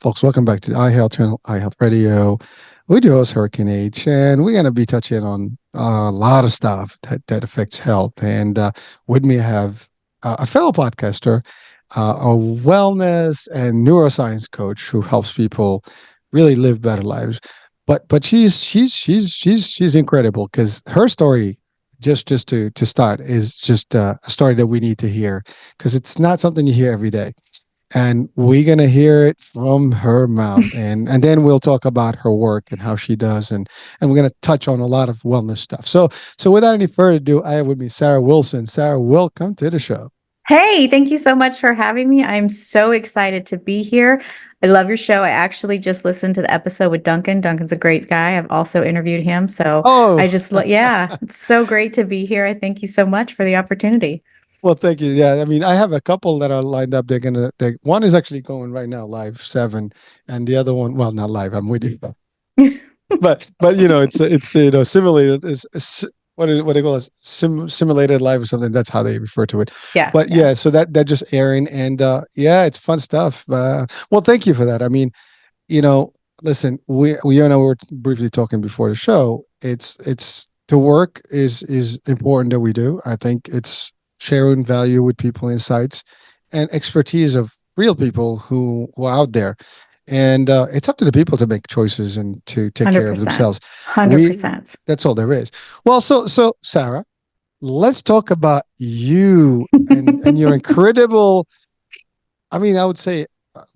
Folks, welcome back to iHealth Channel, iHealth Radio. We're your host, Hurricane H, and we're going to be touching on a lot of stuff that affects health. And with me, I have a fellow podcaster, a wellness and neuroscience coach who helps people really live better lives. But she's incredible because her story, just to start, is just a story that we need to hear because it's not something you hear every day, and we're gonna hear it from her mouth, and then we'll talk about her work and how she does, and we're gonna touch on a lot of wellness stuff. So without any further ado, I have with me Sarah Wilson. Sarah, welcome to the show. Hey, thank you so much for having me. I'm so excited to be here. I love your show. I actually just listened to the episode with Duncan. Duncan's a great guy. I've also interviewed him. So Oh, yeah, it's so great to be here. I thank you so much for the opportunity. well, thank you. Yeah, I mean, I have a couple that are lined up. One is actually going right now, live 7, and the other one, well, not live. I'm with you, but it's simulated is what they call it, simulated live or something. That's how they refer to it. Yeah, But yeah. yeah, so that just airing, and yeah, it's fun stuff. Well, thank you for that. I mean, you know, listen, we you and I were briefly talking before the show. It's the work is important that we do. I think it's sharing value with people, insights, and expertise of real people who are out there. And it's up to the people to make choices and to take care of 100%. themselves. We 100%. That's all there is. Well, so Sarah, let's talk about you and your incredible. I mean, I would say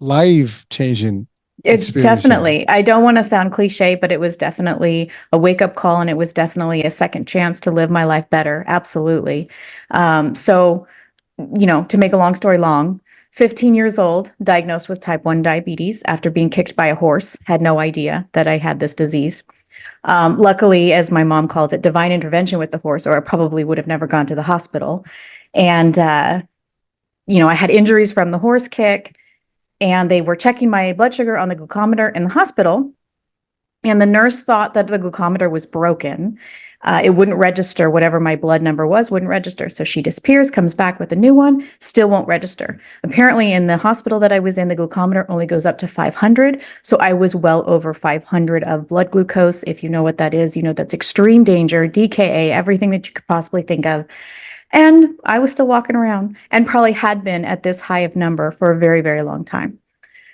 life changing It experience here. definitely, I don't want to sound cliche, but it was definitely a wake up call and it was definitely a second chance to live my life better. Absolutely. So, to make a long story long, 15 years old, diagnosed with type 1 diabetes after being kicked by a horse, had no idea that I had this disease. Luckily, as my mom calls it, divine intervention with the horse, or I probably would have never gone to the hospital. And, I had injuries from the horse kick, and they were checking my blood sugar on the glucometer in the hospital. And the nurse thought that the glucometer was broken. It wouldn't register, whatever my blood number was, wouldn't register. So she disappears, comes back with a new one, still won't register. Apparently, in the hospital that I was in, the glucometer only goes up to 500. So I was well over 500 of blood glucose. If you know what that is, that's extreme danger, DKA, everything that you could possibly think of. And I was still walking around and probably had been at this high of number for a very, very long time.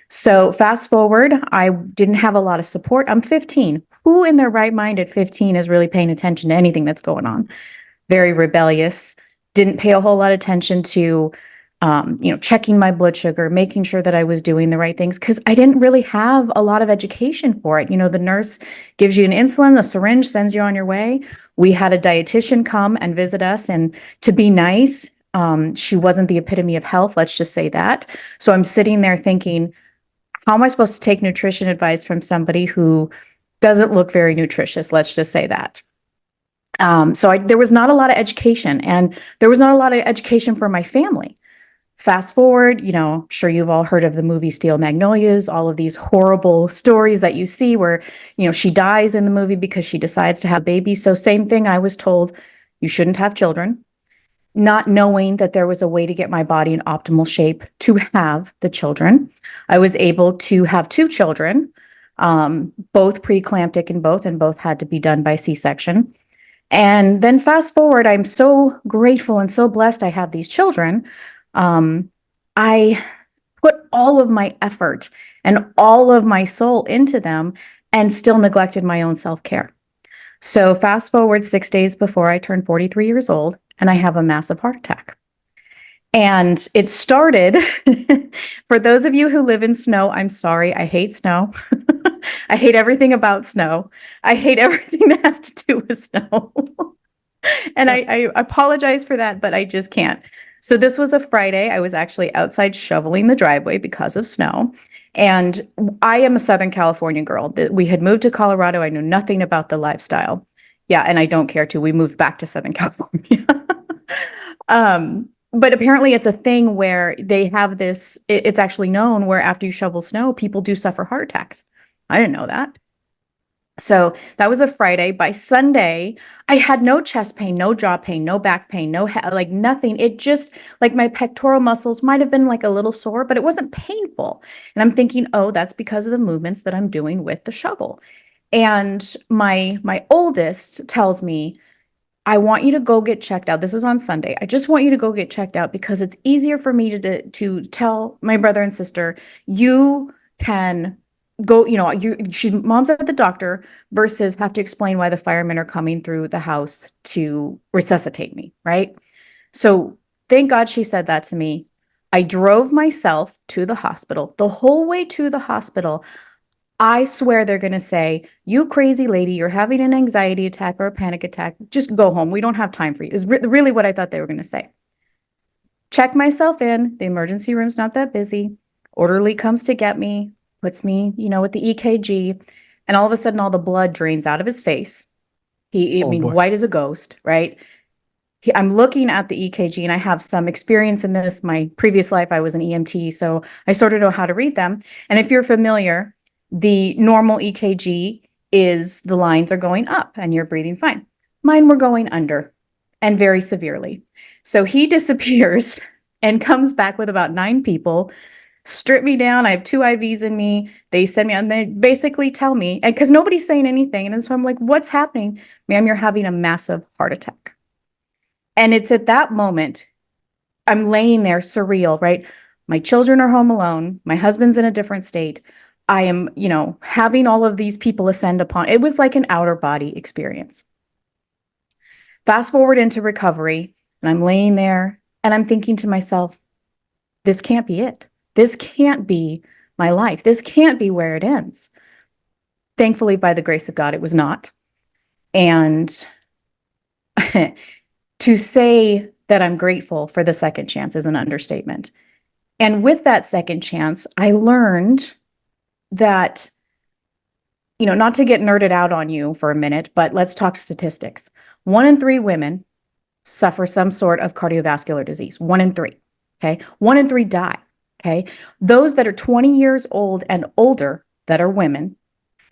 So fast forward, I didn't have a lot of support. I'm 15. Who in their right mind at 15 is really paying attention to anything that's going on? Very rebellious. Didn't pay a whole lot of attention to, checking my blood sugar, making sure that I was doing the right things because I didn't really have a lot of education for it. The nurse gives you an insulin, a syringe, sends you on your way. We had a dietitian come and visit us, and to be nice, she wasn't the epitome of health. Let's just say that. So I'm sitting there thinking, how am I supposed to take nutrition advice from somebody who doesn't look very nutritious? Let's just say that. So there was not a lot of education, and there was not a lot of education for my family. Fast forward, sure you've all heard of the movie Steel Magnolias, all of these horrible stories that you see where, she dies in the movie because she decides to have a baby. So same thing, I was told, you shouldn't have children, not knowing that there was a way to get my body in optimal shape to have the children. I was able to have 2 children, both preeclamptic and both had to be done by C-section. And then fast forward, I'm so grateful and so blessed I have these children. I put all of my effort and all of my soul into them and still neglected my own self-care. So fast forward 6 days before I turned 43 years old, and I have a massive heart attack. And it started, for those of you who live in snow, I'm sorry, I hate snow. I hate everything about snow. I hate everything that has to do with snow. And I apologize for that, but I just can't. So this was a Friday. I was actually outside shoveling the driveway because of snow. And I am a Southern California girl. We had moved to Colorado. I knew nothing about the lifestyle. Yeah, and I don't care to. We moved back to Southern California. But apparently it's a thing where they have this, it's actually known where after you shovel snow, people do suffer heart attacks. I didn't know that. So that was a Friday. By Sunday, I had no chest pain, no jaw pain, no back pain, like nothing. It just like my pectoral muscles might have been like a little sore, but it wasn't painful. And I'm thinking, oh, that's because of the movements that I'm doing with the shovel. And my oldest tells me, I want you to go get checked out. This is on Sunday. I just want you to go get checked out because it's easier for me to tell my brother and sister, you can go, mom's at the doctor versus have to explain why the firemen are coming through the house to resuscitate me, right? So thank God she said that to me. I drove myself to the hospital. The whole way to the hospital, I swear they're going to say, you crazy lady, you're having an anxiety attack or a panic attack. Just go home. We don't have time for you, is really what I thought they were going to say. Check myself in. The emergency room's not that busy. Orderly comes to get me, puts me, with the EKG. And all of a sudden, all the blood drains out of his face. I Oh mean, boy. white as a ghost, right? I'm looking at the EKG and I have some experience in this. My previous life, I was an EMT, so I sort of know how to read them. And if you're familiar, the normal EKG is the lines are going up and you're breathing fine. Mine were going under and very severely. So he disappears and comes back with about 9 people, strip me down. I have 2 IVs in me. They send me and they basically tell me, and because nobody's saying anything. And so I'm like, what's happening? Ma'am, you're having a massive heart attack. And it's at that moment, I'm laying there surreal, right? My children are home alone. My husband's in a different state. I am, having all of these people ascend upon. It was like an outer body experience. Fast forward into recovery, and I'm laying there and I'm thinking to myself, this can't be it. This can't be my life. This can't be where it ends. Thankfully, by the grace of God, it was not. And to say that I'm grateful for the second chance is an understatement. And with that second chance, I learned that, not to get nerded out on you for a minute, but let's talk statistics. 1 in 3 women suffer some sort of cardiovascular disease. 1 in 3. Okay. 1 in 3 die. Okay. Those that are 20 years old and older that are women,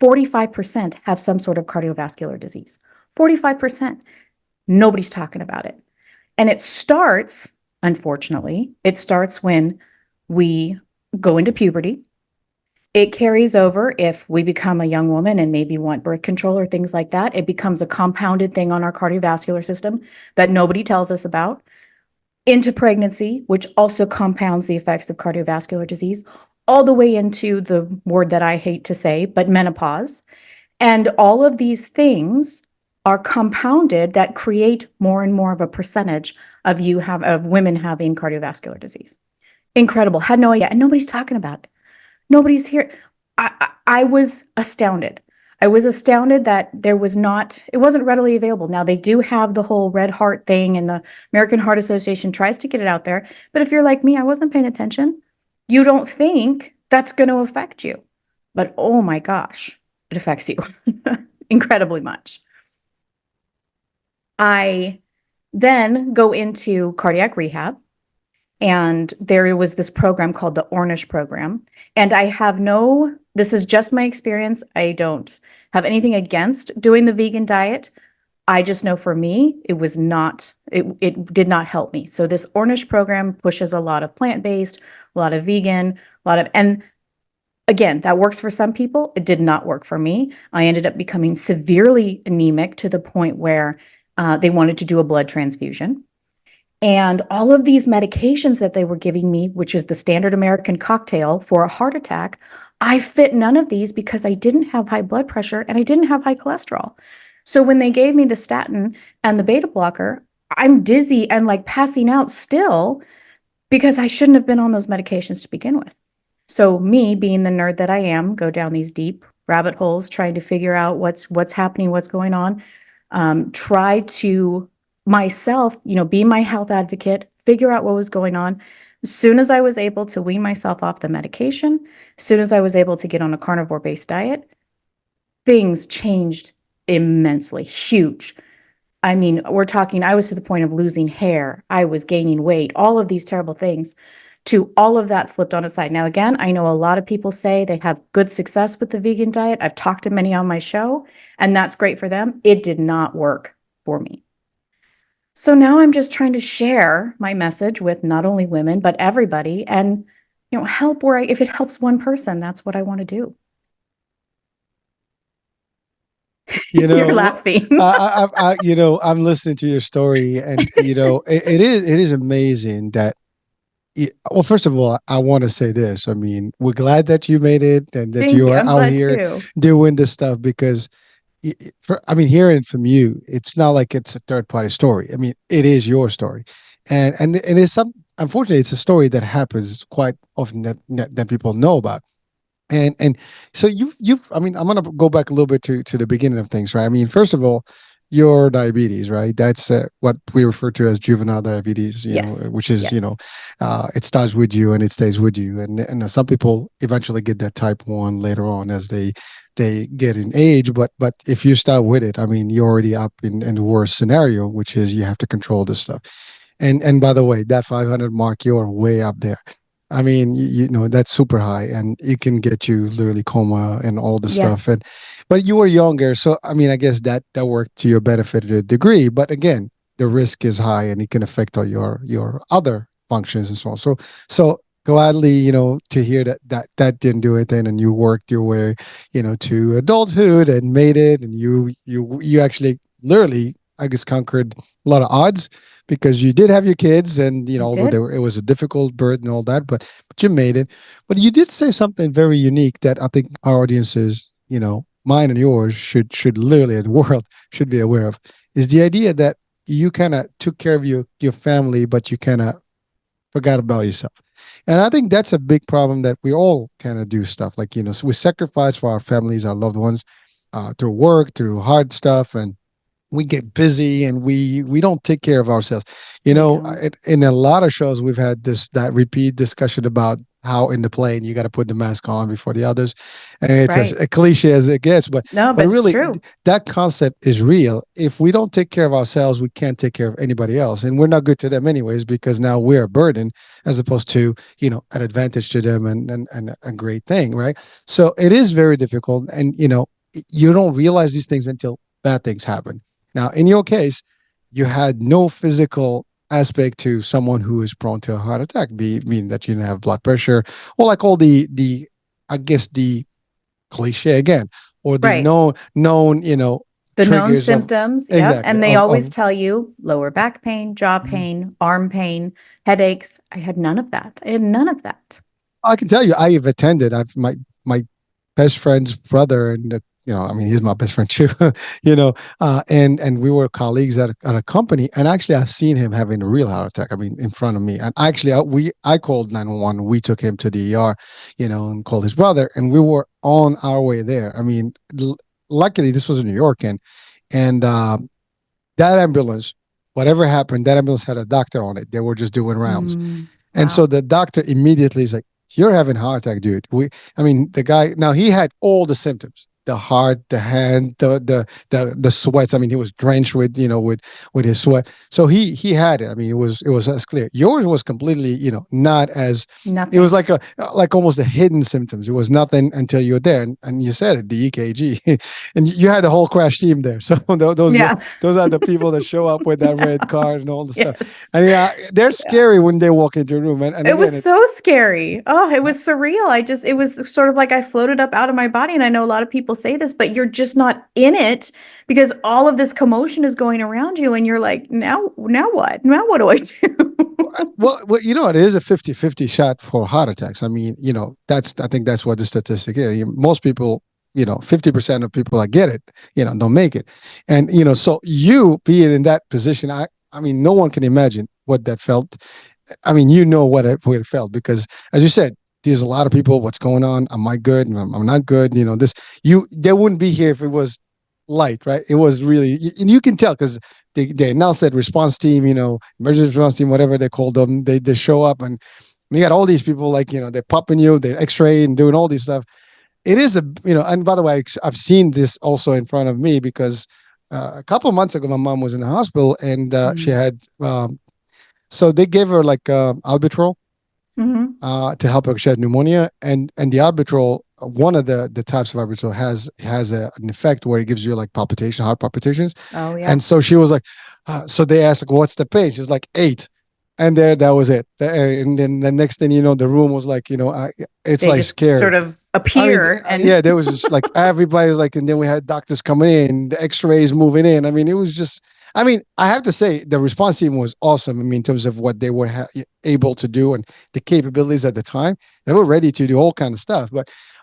45% have some sort of cardiovascular disease. 45%. Nobody's talking about it. And it starts, unfortunately, it starts when we go into puberty. It carries over if we become a young woman and maybe want birth control or things like that. It becomes a compounded thing on our cardiovascular system that nobody tells us about. Into pregnancy, which also compounds the effects of cardiovascular disease, all the way into the word that I hate to say, but menopause. And all of these things are compounded that create more and more of a percentage of women having cardiovascular disease. Incredible. Had no idea. And nobody's talking about it. Nobody's here. I was astounded. I was astounded that it wasn't readily available. Now they do have the whole Red Heart thing and the American Heart Association tries to get it out there. But if you're like me, I wasn't paying attention. You don't think that's going to affect you. But oh my gosh, it affects you incredibly much. I then go into cardiac rehab. And there was this program called the Ornish program. And this is just my experience. I don't have anything against doing the vegan diet. I just know for me, it did not help me. So this Ornish program pushes a lot of plant-based, a lot of vegan, and again, that works for some people. It did not work for me. I ended up becoming severely anemic to the point where they wanted to do a blood transfusion. And all of these medications that they were giving me, which is the standard American cocktail for a heart attack, I fit none of these because I didn't have high blood pressure and I didn't have high cholesterol. So when they gave me the statin and the beta blocker, I'm dizzy and like passing out still because I shouldn't have been on those medications to begin with. So me being the nerd that I am, go down these deep rabbit holes trying to figure out what's happening, what's going on. Try to myself, be my health advocate, figure out what was going on. As soon as I was able to wean myself off the medication, as soon as I was able to get on a carnivore-based diet, things changed immensely, huge. I mean, I was to the point of losing hair. I was gaining weight, all of these terrible things to all of that flipped on its side. Now, again, I know a lot of people say they have good success with the vegan diet. I've talked to many on my show, and that's great for them. It did not work for me. So now I'm just trying to share my message with not only women, but everybody and, help where if it helps one person, that's what I want to do. You You're know, laughing. I'm listening to your story, and it is amazing that. Well, first of all, I want to say this. I mean, we're glad that you made it and that Thank you you. are I'm out glad here too. doing this stuff because I mean, hearing from you, it's not like it's a third party story. I mean, it is your story, and it's some. Unfortunately, it's a story that happens quite often that people know about. And so you've I mean, I'm gonna go back a little bit to the beginning of things, right? I mean, first of all, your diabetes, right? That's what we refer to as juvenile diabetes, Yes. which is, Yes. it starts with you and it stays with you. And some people eventually get that type one later on as they get in age. But if you start with it, I mean, you're already up in the worst scenario, which is you have to control this stuff. And by the way, that 500 mark, you're way up there. I mean, that's super high, and it can get you literally coma and all the Yeah. stuff. But you were younger, so I mean, I guess that worked to your benefit to a degree. But again, the risk is high, and it can affect all your other functions and so on. So gladly, to hear that didn't do anything, and you worked your way, to adulthood and made it, and you actually literally, I guess, conquered a lot of odds because you did have your kids, and I although did. it was a difficult birth and all that, but you made it. But you did say something very unique that I think our audiences, mine and yours, should literally, and the world should be aware of, is the idea that you kind of took care of your family, but you kind of forgot about yourself. And I think that's a big problem that we all kind of do stuff like, so we sacrifice for our families, our loved ones, through work, through hard stuff, and we get busy and we don't take care of ourselves. We don't. In a lot of shows we've had that repeat discussion about how in the plane you got to put the mask on before the others, and it's Right. a cliche as it gets, but No, but but it's really true. that concept is real. If we don't take care of ourselves, we can't take care of anybody else, and we're not good to them anyways because now we're a burden as opposed to an advantage to them and a great thing, right? So it is very difficult, and you don't realize these things until bad things happen. Now, in your case, you had no physical aspect to someone who is prone to a heart attack, meaning that you didn't have blood pressure, or like all the I guess the cliche again, or the Right. known The known triggers of symptoms. Yep. exactly And they always of tell you lower back pain, jaw pain, arm pain, headaches. I had none of that. I had none of that. I can tell you, I have attended. I've my best friend's brother, and I mean, he's my best friend too. And we were colleagues at a company, and actually, I've seen him having a real heart attack. I mean, in front of me, and actually, I called 911. We took him to the ER, and called his brother, and we were on our way there. I mean, luckily, this was in New York, and that ambulance, whatever happened, that ambulance had a doctor on it. They were just doing rounds. And so Wow. the doctor immediately is like, "You're having a heart attack, dude." I mean, the guy now he had all the symptoms: the heart, the hand, the sweats. I mean, he was drenched with his sweat. So he had it. I mean, it was as clear. Yours was completely, not as. It was Nothing. like almost a hidden symptoms. It was nothing until you were there, and you said it, the EKG, and you had the whole crash team there. So Yeah. those are the people that show up with that red card and all the stuff. Yes. And yeah, they're Yeah. scary when they walk into a room. And It was again, it's so scary. Oh, it was surreal. It was sort of like I floated up out of my body. And I know a lot of people say this, but you're just not in it because all of this commotion is going around you. And you're like, now what? Now what do I do? well, it is a 50-50 shot for heart attacks. I mean, I think that's what the statistic is. Most people, 50% of people that get it, don't make it. And, so you being in that position, I mean, no one can imagine what that felt. I mean, what it felt because, as you said, there's a lot of people. What's going on? Am I good? I'm not good. They wouldn't be here if it was light, right? It was really, and you can tell because they announced that response team, emergency response team, whatever they called them. They show up and you got all these people like they're popping you, they're X-ray and doing all this stuff. It is and by the way, I've seen this also in front of me because a couple of months ago, my mom was in the hospital and she Mm, had so they gave her like albuterol, Hmm. to help her. She had pneumonia, and the arbitral, one of the types of arbitral has an effect where it gives you like palpitation, heart palpitations, Oh, and yep. so she was like, so they asked like, what's the pain? She's like 8, and there that was it. And then the next thing you know, the room was like, it's They like just sort scary. of I mean, appear and yeah, there was just like everybody was like, and then we had doctors coming in, the X-rays moving in. I mean, it was just. I mean, I have to say the response team was awesome. I mean, in terms of what they were able to do and the capabilities at the time, they were ready to do all kind of stuff.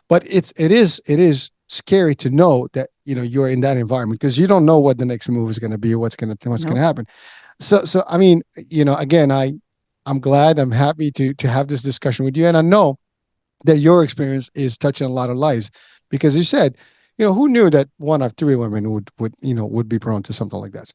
But it is scary to know that you're in that environment because you don't know what the next move is going to be, what's going to nope. happen. So I mean, again, I'm glad, I'm happy to have this discussion with you, and I know that your experience is touching a lot of lives because you said, who knew that one of three women would be prone to something like that?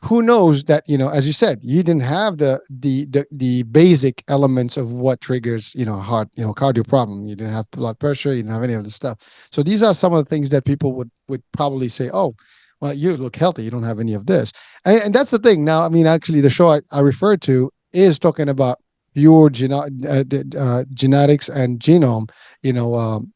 Who knows that, as you said, you didn't have the basic elements of what triggers, heart, cardio problem. You didn't have blood pressure, you didn't have any of the stuff. So these are some of the things that people would probably say, oh, well, you look healthy, you don't have any of this. And that's the thing. Now, I mean, actually the show I referred to is talking about pure genetics and genome,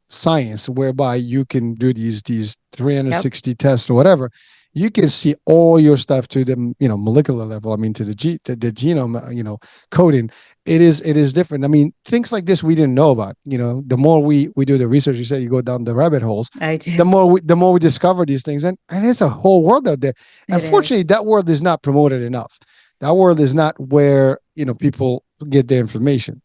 science, whereby you can do these Yep. 360 tests or whatever. You can see all your stuff to the molecular level. I mean, to the genome, coding. It is different. I mean, things like this we didn't know about. The more we do the research, you said you go down the rabbit holes. I The do. more we discover these things, and there's a whole world out there. It Unfortunately, is. that world is not promoted enough. That world is not where people get their information.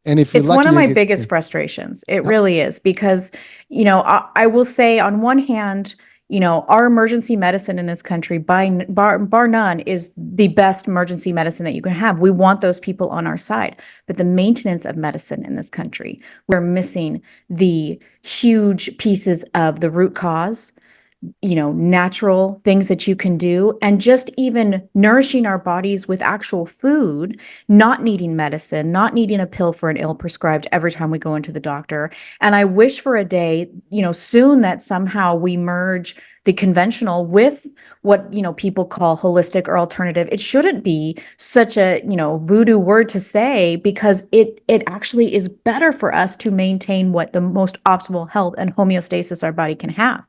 And if you're It's one lucky, of you my get. biggest frustrations. It Yep. really is because, I will say on one hand, our emergency medicine in this country, bar none, is the best emergency medicine that you can have. We want those people on our side. But the maintenance of medicine in this country, we're missing the huge pieces of the root cause, natural things that you can do, and just even nourishing our bodies with actual food, not needing medicine, not needing a pill for an ill prescribed every time we go into the doctor. And I wish for a day, soon that somehow we merge the conventional with what, people call holistic or alternative. It shouldn't be such a, voodoo word to say because it actually is better for us to maintain what the most optimal health and homeostasis our body can have.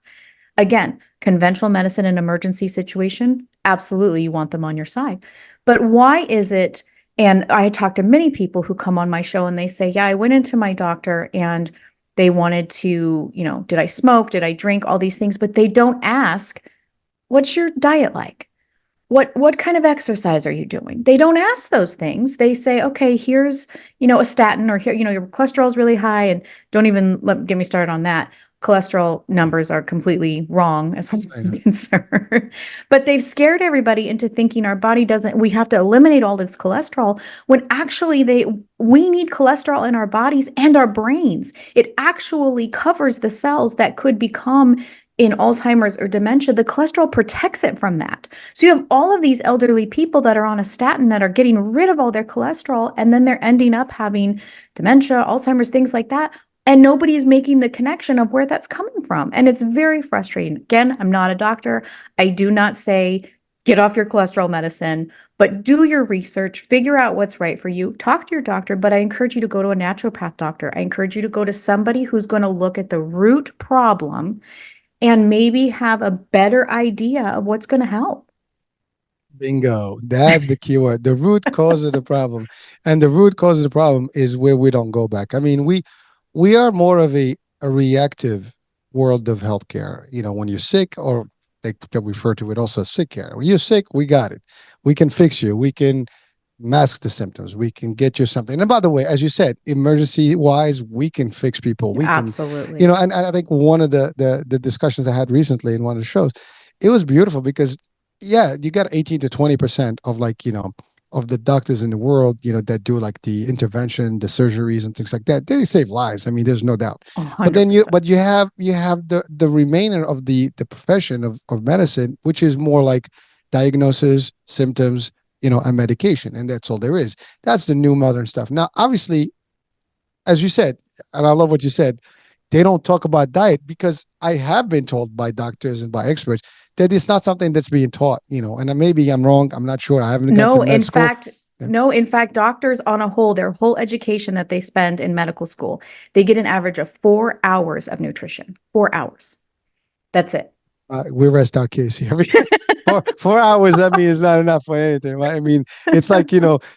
Again, conventional medicine in an emergency situation, absolutely, you want them on your side. But why is it? And I talk to many people who come on my show and they say, yeah, I went into my doctor and they wanted to, did I smoke? Did I drink? All these things, but they don't ask, what's your diet like? What kind of exercise are you doing? They don't ask those things. They say, okay, here's, a statin, or here, your cholesterol is really high, and don't even get me started on that. Cholesterol numbers are completely wrong as far as I I'm know. concerned. But they've scared everybody into thinking our body doesn't, we have to eliminate all this cholesterol when actually we need cholesterol in our bodies and our brains. It actually covers the cells that could become in Alzheimer's or dementia. The cholesterol protects it from that. So you have all of these elderly people that are on a statin that are getting rid of all their cholesterol, and then they're ending up having dementia, Alzheimer's, things like that. And nobody is making the connection of where that's coming from. And it's very frustrating. Again, I'm not a doctor. I do not say get off your cholesterol medicine, but do your research, figure out what's right for you, talk to your doctor. But I encourage you to go to a naturopath doctor. I encourage you to go to somebody who's going to look at the root problem and maybe have a better idea of what's going to help. Bingo. That's the key word. The root cause of the problem. And the root cause of the problem is where we don't go back. I mean, we are more of a reactive world of healthcare. When you're sick, or they refer to it also as sick care. When you're sick, we got it. We can fix you. We can mask the symptoms. We can get you something. And by the way, as you said, emergency wise, we can fix people. We can, Absolutely. and I think one of the discussions I had recently in one of the shows, it was beautiful because yeah, you got 18 to 20% of like, of the doctors in the world, that do like the intervention, the surgeries and things like that. They save lives. I mean, there's no doubt. But then you 100%. but you have the remainder of the profession of medicine, which is more like diagnosis, symptoms, and medication. And that's all there is. That's the new modern stuff. Now, obviously, as you said, and I love what you said, they don't talk about diet because I have been told by doctors and by experts that it's not something that's being taught, and maybe I'm wrong. I'm not sure. I haven't gone to No, med in school. fact, Yeah. No, in fact, doctors on a whole, their whole education that they spend in medical school, they get an average of 4 hours of nutrition. 4 hours. That's it. We rest our case here. 4 hours, I mean, is not enough for anything, right? I mean, it's like,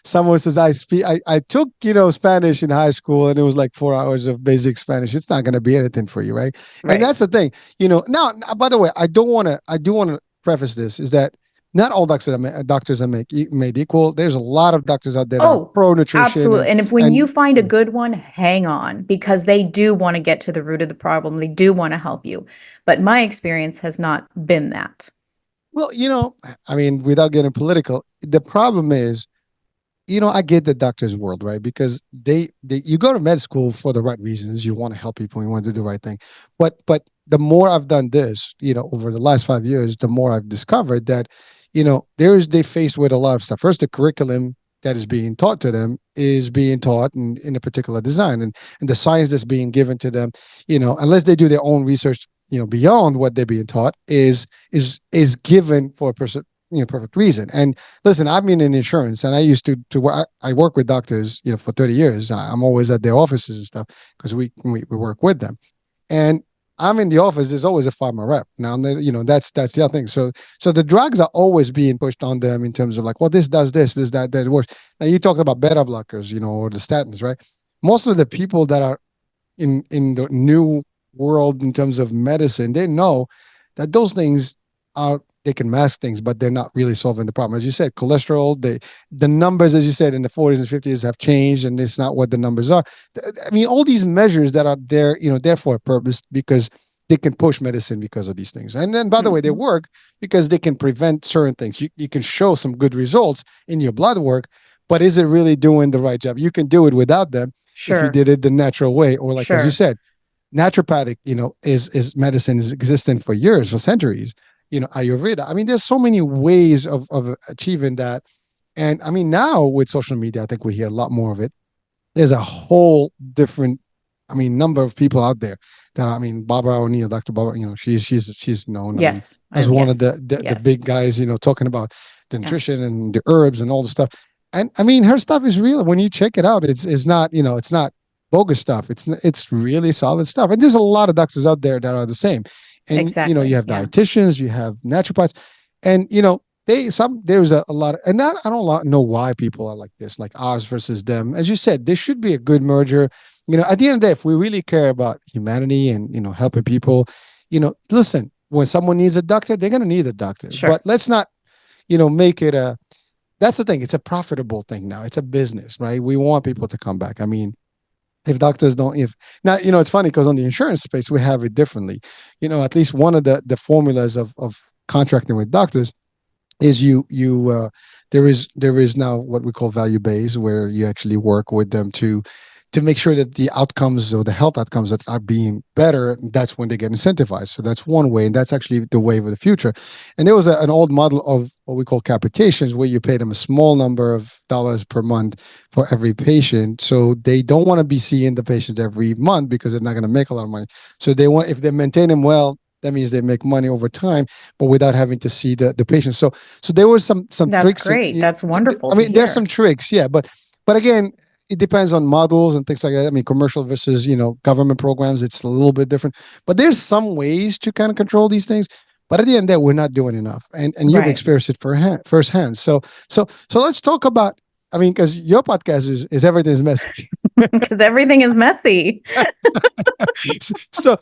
someone says, I took, Spanish in high school and it was like 4 hours of basic Spanish. It's not going to be anything for you, right? And Right. that's the thing, now, by the way, I do want to preface this is that not all doctors are made equal. There's a lot of doctors out there that are Oh, pro nutrition absolutely. And if when you and, find a good one, hang on because they do want to get to the root of the problem. They do want to help you. But my experience has not been that. well, I mean, without getting political, the problem is, I get the doctor's world, right? Because you go to med school for the right reasons. You want to help people, you want to do the right thing. But the more I've done this, over the last 5 years, the more I've discovered that, they faced with a lot of stuff. First, the curriculum that is being taught to them is being taught in a particular design, and the science that's being given to them, unless they do their own research, beyond what they're being taught, is given for a person, perfect reason. And listen, I've been in insurance, and I used to I work with doctors, for 30 years. I'm always at their offices and stuff because we work with them. And I'm in the office. There's always a pharma rep. Now, that's the other thing. So the drugs are always being pushed on them in terms of like, well, this does this that works. Now you talked about beta blockers, or the statins, right? Most of the people that are in the new world in terms of medicine, they know that those things they can mask things, but they're not really solving the problem. As you said, cholesterol, the numbers, as you said, in the 40s and 50s have changed, and it's not what the numbers are. I mean, all these measures that are there, there for a purpose because they can push medicine because of these things. And then, by the way, they Mhm. work because they can prevent certain things. You can show some good results in your blood work, but is it really doing the right job? You can do it without them if you Sure. did it the natural way, or like as you Sure. said, naturopathic, is medicine is existent for years, for centuries. Ayurveda. I mean, there's so many ways of achieving that. And I mean, now with social media, I think we hear a lot more of it. There's a whole different, I mean, number of people out there that, I mean, Barbara O'Neill, Dr. Barbara, she's known, I mean, Yes. as one of Yes. the Yes. big guys, talking about the Yeah. nutrition and the herbs and all the stuff. And I mean, her stuff is real. When you check it out, it's not, it's not bogus stuff. It's really solid stuff. And there's a lot of doctors out there that are the same. And you Exactly. have Yeah. dietitians, you have naturopaths, and there's a lot of, and that I don't know why people are like this, like ours versus them. As you said, there should be a good merger. At the end of the day, if we really care about humanity and helping people, listen, when someone needs a doctor, they're going to need a doctor. But Sure. let's not make it a, that's the thing, it's a profitable thing now, it's a business, right? We want people to come back. I mean, if doctors don't, if now, it's funny because on the insurance space we have it differently. At least one of the formulas of contracting with doctors is there is now what we call value based, where you actually work with them to make sure that the outcomes or the health outcomes that are being better. That's when they get incentivized. So that's one way, and that's actually the wave of the future. And there was an old model of what we call capitations, where you pay them a small number of dollars per month for every patient. So they don't want to be seeing the patient every month because they're not going to make a lot of money. So they want, if they maintain them well, that means they make money over time, but without having to see the patient. So there was some That's tricks. great. That's wonderful I to mean, there's some hear. tricks, yeah, but again, it depends on models and things like that. I mean, commercial versus government programs, it's a little bit different. But there's some ways to kind of control these things. But at the end of the day, we're not doing enough, and you've Right. experienced it firsthand. So let's talk about. I mean, because your podcast is everything's messy. Because everything is messy. So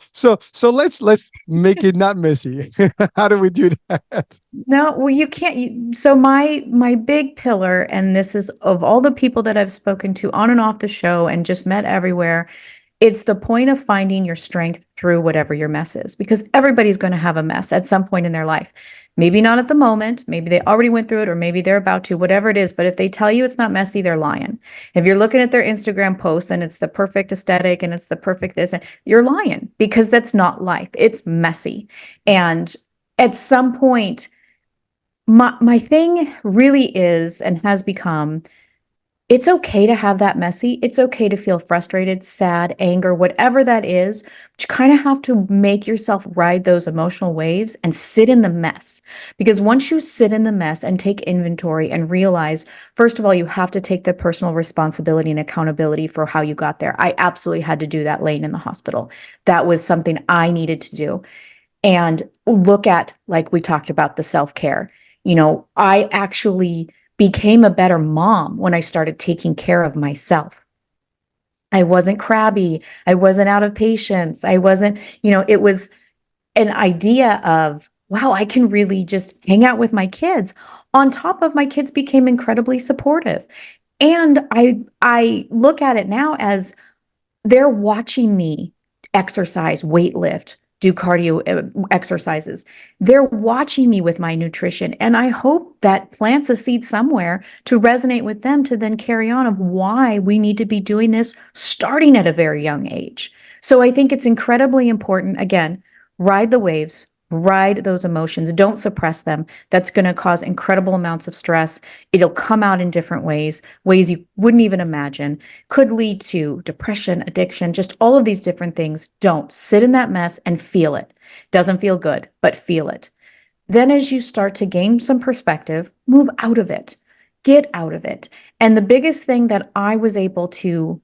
let's make it not messy. How do we do that? No, well, you can't. So my big pillar, and this is of all the people that I've spoken to on and off the show and just met everywhere, it's the point of finding your strength through whatever your mess is, because everybody's going to have a mess at some point in their life. Maybe not at the moment, maybe they already went through it, or maybe they're about to, whatever it is. But if they tell you it's not messy, they're lying. If you're looking at their Instagram posts and it's the perfect aesthetic and it's the perfect this, and you're lying because that's not life. It's messy. And at some point, my thing really is and has become It's okay to have that messy. It's okay to feel frustrated, sad, anger, whatever that is. But you kind of have to make yourself ride those emotional waves and sit in the mess. Because once you sit in the mess and take inventory and realize, first of all, you have to take the personal responsibility and accountability for how you got there. I absolutely had to do that laying in the hospital. That was something I needed to do. And look at, like we talked about, the self-care. I actually became a better mom when I started taking care of myself. I wasn't crabby. I wasn't out of patience. I wasn't, it was an idea of, wow, I can really just hang out with my kids. On top of, my kids became incredibly supportive. And I look at it now as, they're watching me exercise, weight lift, do cardio exercises. They're watching me with my nutrition. And I hope that plants a seed somewhere to resonate with them, to then carry on of why we need to be doing this starting at a very young age. So I think it's incredibly important. Again, ride the waves, ride those emotions, don't suppress them. That's going to cause incredible amounts of stress. It'll come out in different ways, ways you wouldn't even imagine, could lead to depression, addiction, just all of these different things. Don't sit in that mess and feel it. Doesn't feel good, but feel it. Then, as you start to gain some perspective, move out of it, get out of it. And the biggest thing that I was able to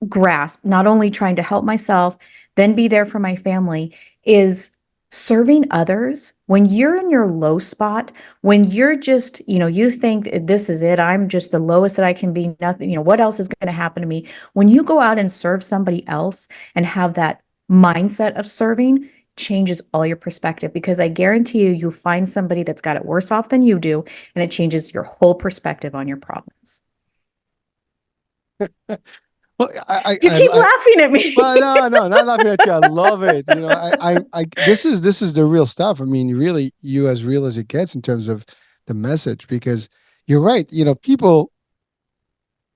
grasp, not only trying to help myself, then be there for my family, is serving others when you're in your low spot, when you're just, you think this is it, I'm just the lowest that I can be, nothing, what else is going to happen to me? When you go out and serve somebody else and have that mindset of serving, changes all your perspective, because I guarantee you, you'll find somebody that's got it worse off than you do, and it changes your whole perspective on your problems. Well, You keep laughing at me. well, no, no, not laughing at you. I love it. This is the real stuff. I mean, really, you as real as it gets in terms of the message, because you're right. People,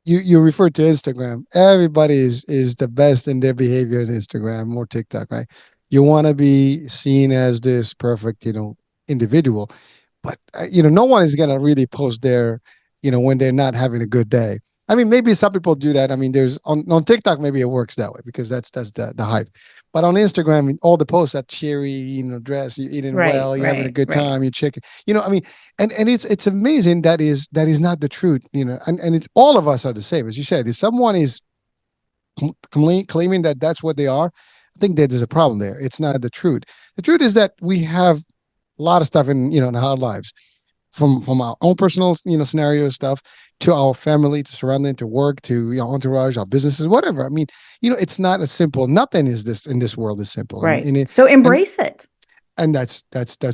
you referred to Instagram. Everybody is the best in their behavior on Instagram or TikTok, right? You want to be seen as this perfect, individual, but no one is gonna really post there, when they're not having a good day. I mean, maybe some people do that. I mean, there's on TikTok, maybe it works that way because that's the hype. But on Instagram, all the posts that cheery, dress, you're eating Right, well, you're having a right, good right. time, you're chicken, I mean, and it's amazing that is not the truth, and it's all of us are the same, as you said. If someone is claiming that that's what they are, I think that there's a problem there. It's not the truth. The truth is that we have a lot of stuff in our lives, from our own personal scenario stuff to our family, to surrounding, to work, to entourage, our businesses, whatever. I mean, it's not as simple. Nothing is this in this world is simple, and Right. and it, So and embrace it. and that's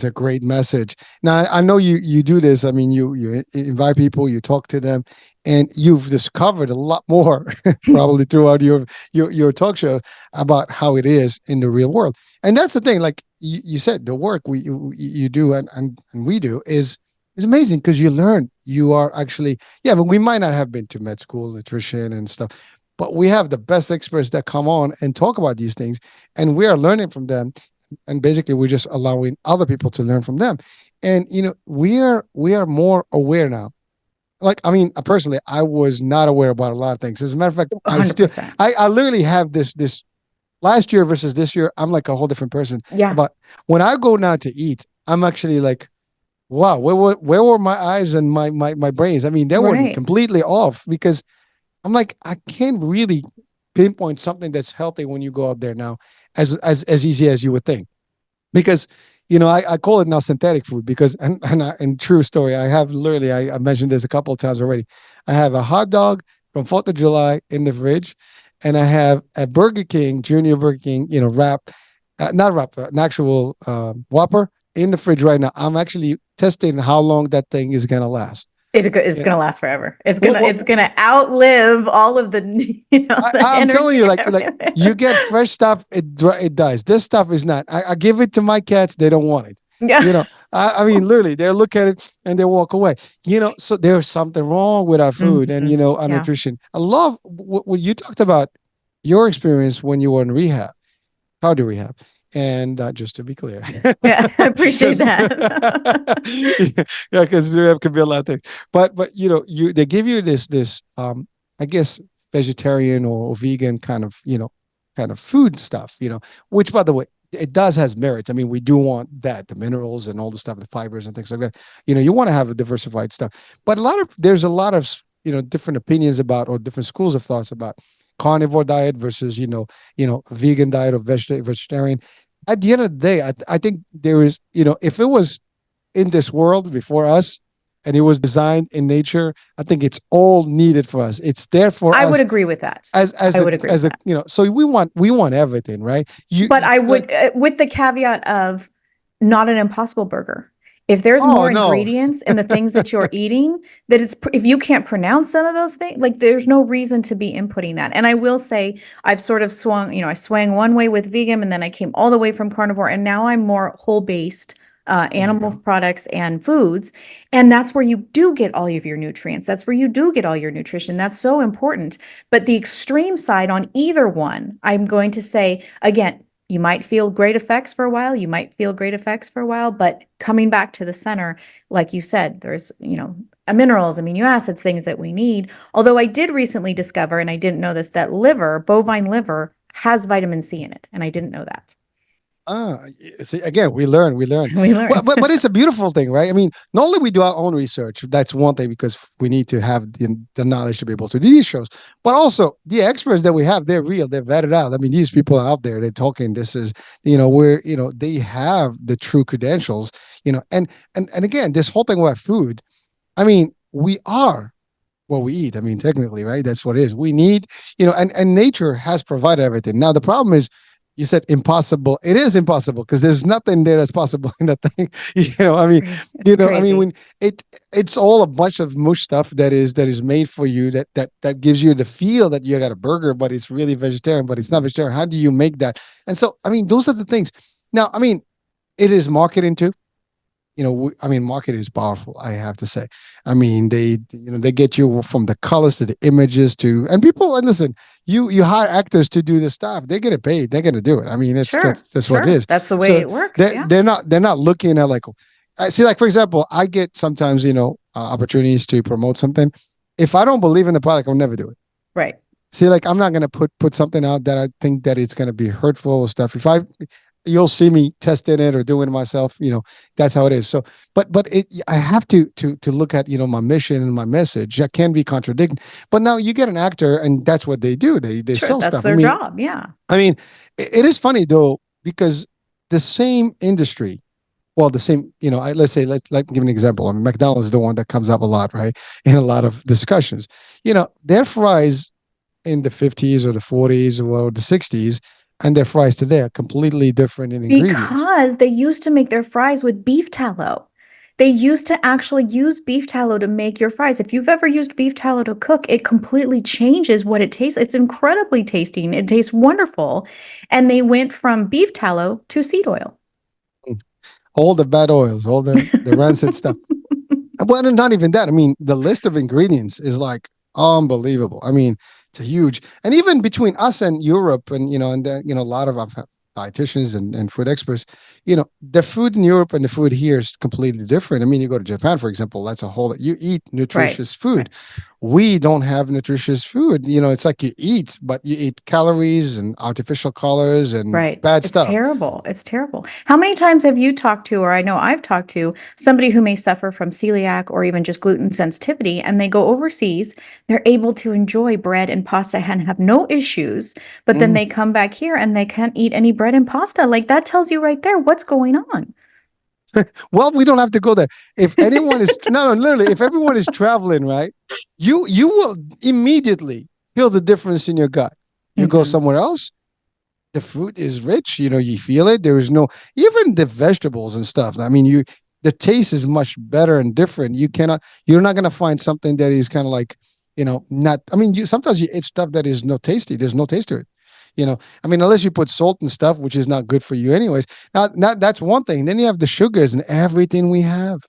a great message. Now I know you do this. I mean, you invite people, you talk to them, and you've discovered a lot more probably throughout your talk show about how it is in the real world. And that's the thing. Like you said, the work you do and we do is amazing because you learn. You are actually, yeah. But we might not have been to med school, nutrition and stuff, but we have the best experts that come on and talk about these things, and we are learning from them, and basically we're just allowing other people to learn from them. And we are more aware now. Like, I mean, personally, I was not aware about a lot of things. As a matter of fact, I still 100%. I literally have this last year versus this year, I'm like a whole different person. Yeah. About when I go now to eat, I'm actually like, wow, where were my eyes and my brains? I mean, they were Right. completely off because I'm like, I can't really pinpoint something that's healthy when you go out there now as easy as you would think. Because I call it now synthetic food because and true story, I have literally, I mentioned this a couple of times already. I have a hot dog from 4th of July in the fridge, and I have a Burger King, Junior Burger King, wrap, not wrap, an actual Whopper in the fridge right now. I'm actually testing how long that thing is gonna last. It's Yeah. gonna last forever. It's What, gonna what, it's gonna outlive all of the the I'm telling energy you, and like everything. you get fresh stuff, it dies. This stuff is not. I give it to my cats, they don't want it. Yeah. I mean, literally, they look at it and they walk away. So there's something wrong with our food and Mhm. our Yeah. nutrition. I love what you talked about your experience when you were in rehab, cardio rehab, and just to be clear, Yeah. I appreciate because that. yeah, because rehab can be a lot of things. But they give you this I guess, vegetarian or vegan kind of, kind of food stuff, which by the way, it does has merits. I mean, we do want that, the minerals and all the stuff, the fibers and things like that. You want to have a diversified stuff. But there's a lot of, different opinions about, or different schools of thoughts about carnivore diet versus, vegan diet or vegetarian. At the end of the day, I think there is, if it was in this world before us and it was designed in nature, I think it's all needed for us. It's there for I would us agree with that. as I would agree with that. so we want everything, right? But I Like, would, with the caveat of not an impossible burger. If there's oh more no. ingredients in the things that you're eating, that if you can't pronounce some of those things, like there's no reason to be inputting that. And I will say, I've sort of swung, I swang one way with vegan and then I came all the way from carnivore and now I'm more whole based There you animal go. products and foods. And that's where you do get all of your nutrients. That's where you do get all your nutrition. That's so important. But the extreme side on either one, I'm going to say, again, you might feel great effects for a while. You might feel great effects for a while, but coming back to the center, like you said, there's, minerals, amino acids, things that we need. Although I did recently discover, and I didn't know this, that bovine liver has vitamin C in it. And I didn't know that. See, again, we learn. We Well, learned. but it's a beautiful thing, right? I mean, not only we do our own research, that's one thing because we need to have the knowledge to be able to do these shows, but also the experts that we have, they're real, they're vetted out. I mean, these people are out there, they're talking. This is, where, they have the true credentials, and again, this whole thing about food. I mean, we are what we eat. I mean, technically, right? That's what it is. We need, and nature has provided everything. Now, the problem is, you said impossible. It is impossible because there's nothing there that's possible in that thing. I mean, It's I mean, crazy. when it's all a bunch of mush stuff that is made for you that gives you the feel that you got a burger, but it's really vegetarian, but it's not vegetarian. How do you make that? And so, I mean, those are the things. Now, I mean, it is marketing too. I mean, marketing is powerful, I have to say. I mean, they get you from the colors to the images to, and people, and listen, you hire actors to do this stuff. They get it paid. They're going to do it. I mean, Sure, that's what it sure. is. That's the way So it works. they're, Yeah. they're not looking at like, I see, like, for example, I get sometimes, opportunities to promote something. If I don't believe in the product, I'll never do it. Right. See, like, I'm not gonna put something out that I think that it's gonna be hurtful or stuff. You'll see me testing it or doing it myself. That's how it is. So, I have to look at my mission and my message. That can be contradicting. But now you get an actor, and that's what they do. They Sure. sell That's stuff. I their mean, job. Yeah. it is funny though because the same industry. Well, the same, let's say, let's give an example. I mean, McDonald's is the one that comes up a lot, right? In a lot of discussions. Their fries in the 50s or the 40s or the 60s and their fries today are completely different in ingredients. Because they used to make their fries with beef tallow. They used to actually use beef tallow to make your fries. If you've ever used beef tallow to cook, it completely changes what it tastes. It's incredibly tasty. It tastes wonderful. And they went from beef tallow to seed oil. All the bad oils, all the rancid stuff. But not even that. I mean, the list of ingredients is like unbelievable. I mean, it's a huge, and even between us and Europe, and a lot of our dietitians and food experts, the food in Europe and the food here is completely different. I mean, you go to Japan, for example, that's a whole. You eat Right. nutritious Right. food. We don't have nutritious food. It's like you eat, but you eat calories and artificial colors and Right. bad It's stuff. terrible. It's terrible. How many times have you talked to, or I know I've talked to somebody who may suffer from celiac or even just gluten sensitivity, and they go overseas, they're able to enjoy bread and pasta and have no issues, but then Mm. they come back here and they can't eat any bread and pasta. Like that tells you right there what's going on. Well, we don't have to go there. If anyone is no, no, literally, if everyone is traveling, right, you will immediately feel the difference in your gut. You go Hmm. somewhere else, the food is rich. You feel it. There is no even the vegetables and stuff. I mean, the taste is much better and different. You're not gonna find something that is kind of like, not. I mean, you sometimes you eat stuff that is no tasty. There's no taste to it. I mean, unless you put salt and stuff, which is not good for you anyways. Now that's one thing. Then you have the sugars and everything we have.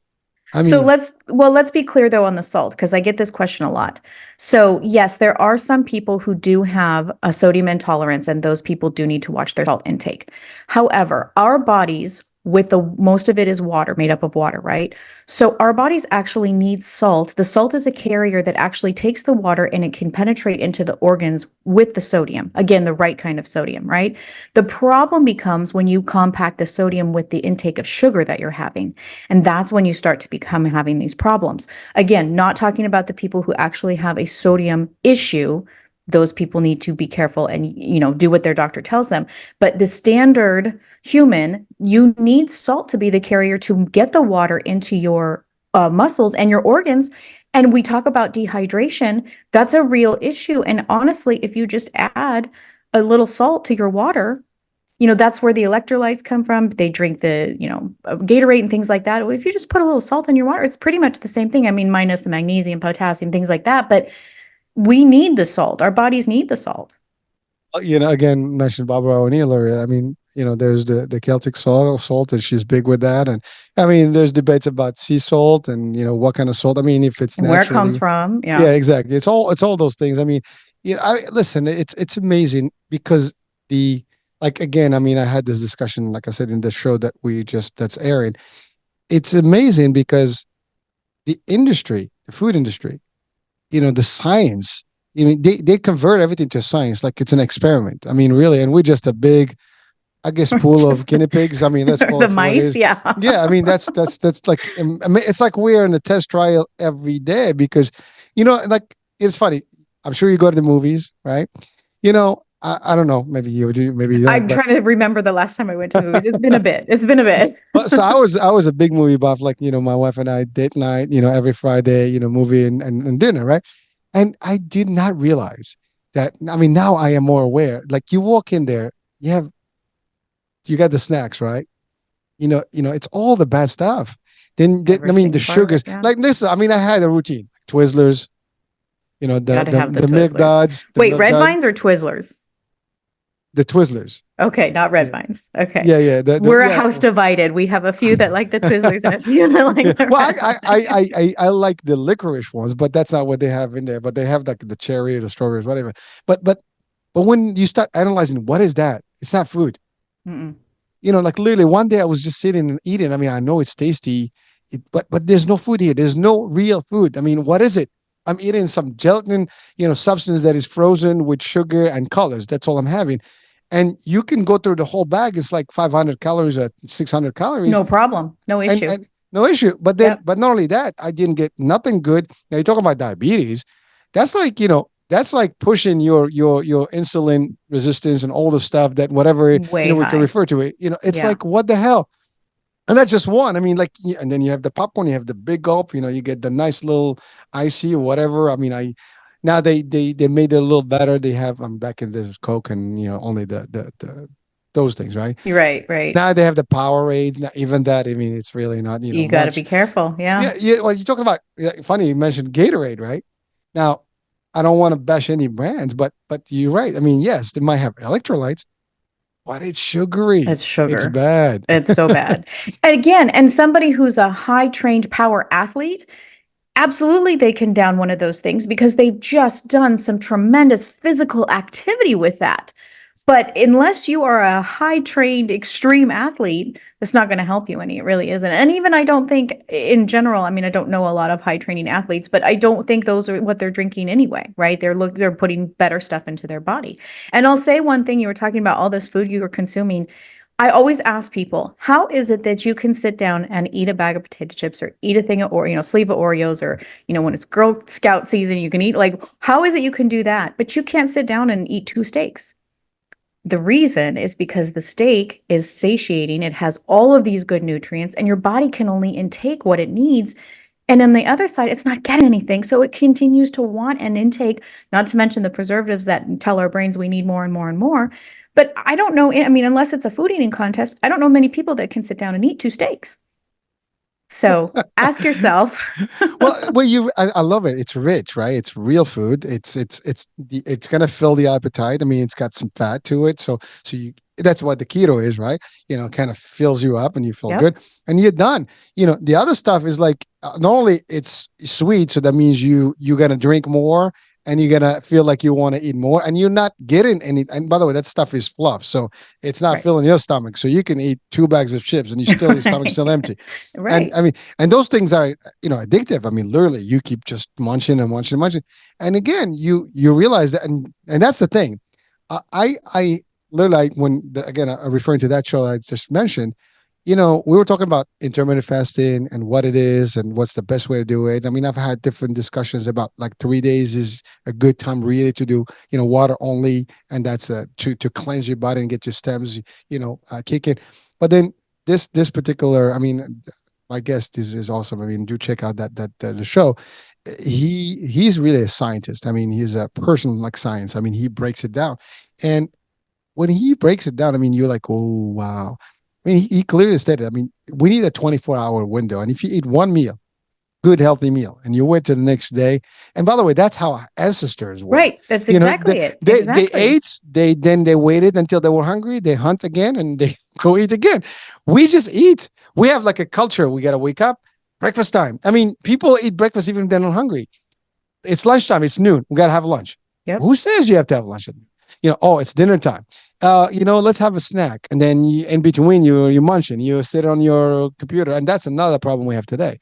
I So mean, let's be clear though on the salt because I get this question a lot. So yes, there are some people who do have a sodium intolerance and those people do need to watch their salt intake. However, our bodies with the most of it is water, made up of water, right? So our bodies actually need salt. The salt is a carrier that actually takes the water and it can penetrate into the organs with the sodium. Again, the right kind of sodium, right? The problem becomes when you compact the sodium with the intake of sugar that you're having. And that's when you start to become having these problems. Again, not talking about the people who actually have a sodium issue. Those people need to be careful and, do what their doctor tells them. But the standard human, you need salt to be the carrier to get the water into your muscles and your organs. And we talk about dehydration. That's a real issue. And honestly, if you just add a little salt to your water, that's where the electrolytes come from. They drink the, Gatorade and things like that. If you just put a little salt in your water, it's pretty much the same thing. I mean, minus the magnesium, potassium, things like that. But we need the salt. Our bodies need the salt. Again, mentioned Barbara O'Neill earlier. I mean, there's the Celtic salt, and she's big with that. And I mean, there's debates about sea salt and what kind of salt. I mean, if it's And where it comes naturally, from. yeah, Yeah. exactly. It's all those things. I mean, listen, it's amazing because like again, I mean, I had this discussion, like I said, in the show that's airing. It's amazing because the food industry, the science, they convert everything to science like it's an experiment. I mean, really, and we're just a big, I guess, pool of Just guinea pigs. I mean, let's call the it for what it mice. is. Yeah. Yeah, I mean, that's like, I mean, it's like we're in a test trial every day because, like it's funny. I'm sure you go to the movies, right? I don't know, maybe you do, maybe you don't, I'm but trying to remember the last time I went to the movies. It's been a bit. It's been a bit. well, so I was a big movie buff, like my wife and I date night, every Friday, movie and dinner, right? And I did not realize that. I mean, now I am more aware. Like you walk in there, you got the snacks, right? It's all the bad stuff. Then I Every mean, the single part of it. sugars. Yeah. Like listen, I mean, I had a routine, Twizzlers, Got the to the have the the milk Twizzlers. duds, the Wait, milk red dud, vines or Twizzlers? the Twizzlers. Okay, not red Yeah, vines. Okay. yeah, yeah. We're a Yeah. house divided. We have a few that like the Twizzlers and a few that Yeah. like the Well, red vines. I like the licorice ones, but that's not what they have in there. But they have like the cherry or the strawberries, whatever. But when you start analyzing, what is that? It's not food. Mm-mm. Like literally one day I was just sitting and eating. I mean, I know it's tasty, but there's no food here. There's no real food. I mean, what is it? I'm eating some gelatin, substance that is frozen with sugar and colors. That's all I'm having. And you can go through the whole bag. It's like 500 calories or 600 calories No problem. No issue. and no issue. Yep. But not only that, I didn't get nothing good. Now you're talking about diabetes. That's like, that's like pushing your insulin resistance and all the stuff that whatever, Way we can high. refer to it. It's Yeah. like, what the hell? And that's just one. I mean, like, and then you have the popcorn, you have the big gulp, you get the nice little icy or whatever. I mean, now they made it a little better. They have, I'm back in this Coke and, only the those things, right? You're right. Right. Now they have the Powerade. Not even that. I mean, it's really not, You got to be much. careful. Yeah. Yeah, yeah. Well, you're talking about funny. You mentioned Gatorade, right? Now, I don't want to bash any brands, but you're right. I mean, yes, they might have electrolytes, but it's sugary. It's It's sugar. bad. It's so bad. Again, and somebody who's a high trained power athlete, absolutely they can down one of those things because they've just done some tremendous physical activity with that. But unless you are a high trained extreme athlete, it's not going to help you any. It really isn't. And even I don't think in general, I mean, I don't know a lot of high training athletes, but I don't think those are what they're drinking anyway, right? They're putting better stuff into their body. And I'll say one thing, you were talking about all this food you were consuming. I always ask people, how is it that you can sit down and eat a bag of potato chips or eat a thing of, or, sleeve of Oreos, or, when it's Girl Scout season, you can eat, like, how is it you can do that, but you can't sit down and eat two steaks? The reason is because the steak is satiating. It has all of these good nutrients, and your body can only intake what it needs. And on the other side, it's not getting anything. So it continues to want and intake, not to mention the preservatives that tell our brains we need more and more and more. But I don't know, I mean, unless it's a food eating contest, I don't know many people that can sit down and eat two steaks. So ask yourself. Well, I love it. It's rich, right? It's real food. It's gonna fill the appetite. I mean, it's got some fat to it, so that's what the keto is, right? Kind of fills you up and you feel Yep. good, and you're done. The other stuff is like not only it's sweet, so that means you're gonna drink more, and you're gonna feel like you want to eat more, and you're not getting any. And by the way, that stuff is fluff, so it's not Right. filling your stomach. So you can eat 2 bags of chips, and your stomach's still Right. empty. And Right. I mean, and those things are addictive. I mean, literally, you keep just munching and munching and munching, and again, you realize that, and that's the thing. I literally when again referring to that show I just mentioned, we were talking about intermittent fasting and what it is and what's the best way to do it. I mean, I've had different discussions about like 3 days is a good time really to do, water only, and that's to cleanse your body and get your stems, kicking. But then this particular, I mean, my guest is awesome. I mean, do check out that the show. He's really a scientist. I mean, he's a person like science. I mean, he breaks it down, and when he breaks it down, I mean, you're like, oh wow. I mean, he clearly stated, I mean, we need a 24-hour window. And if you eat one meal, good, healthy meal, and you wait to the next day, and by the way, that's how our ancestors were. Right. That's They, exactly it. they Exactly. ate, they waited until they were hungry, they hunt again, and they go eat again. We just eat. We have like a culture. We got to wake up, breakfast time. I mean, people eat breakfast even if they're not hungry. It's lunchtime. It's noon. We got to have lunch. Yep. Who says you have to have lunch at noon? Oh, it's dinner time. Let's have a snack. And then in between, you're munching, you sit on your computer. And that's another problem we have today.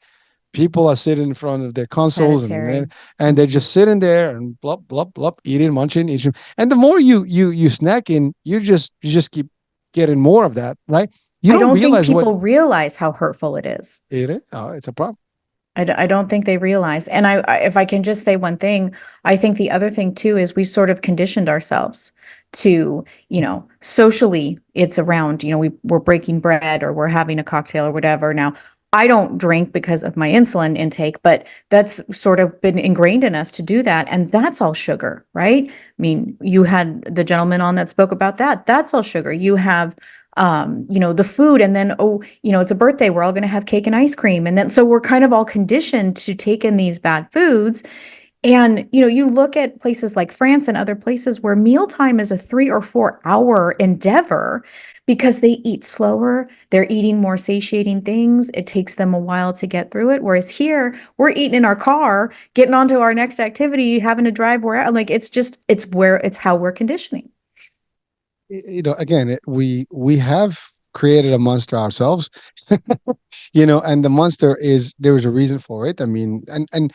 People are sitting in front of their consoles Sedentary. and they're Hmm. just sitting there and blub, blub, blub, eating, munching, eating. And the more you snack in, you just keep getting more of that, right? You I don't don't think realize what people realize how hurtful it is. it is. Oh, it's a problem. I don't think they realize. And if I can just say one thing, I think the other thing too is we sort of conditioned ourselves to, socially, it's around, we're breaking bread or we're having a cocktail or whatever. Now, I don't drink because of my insulin intake, but that's sort of been ingrained in us to do that. And that's all sugar, right? I mean, you had the gentleman on that spoke about that. That's all sugar. You have the food, and then, oh, it's a birthday, we're all going to have cake and ice cream. And then, so we're kind of all conditioned to take in these bad foods. And, you look at places like France and other places where mealtime is a 3 or 4 hour endeavor because they eat slower. They're eating more satiating things. It takes them a while to get through it. Whereas here, we're eating in our car, getting on to our next activity, having to drive where, like, it's how we're conditioning. Again, we have created a monster ourselves, and the monster is there is a reason for it. I mean, and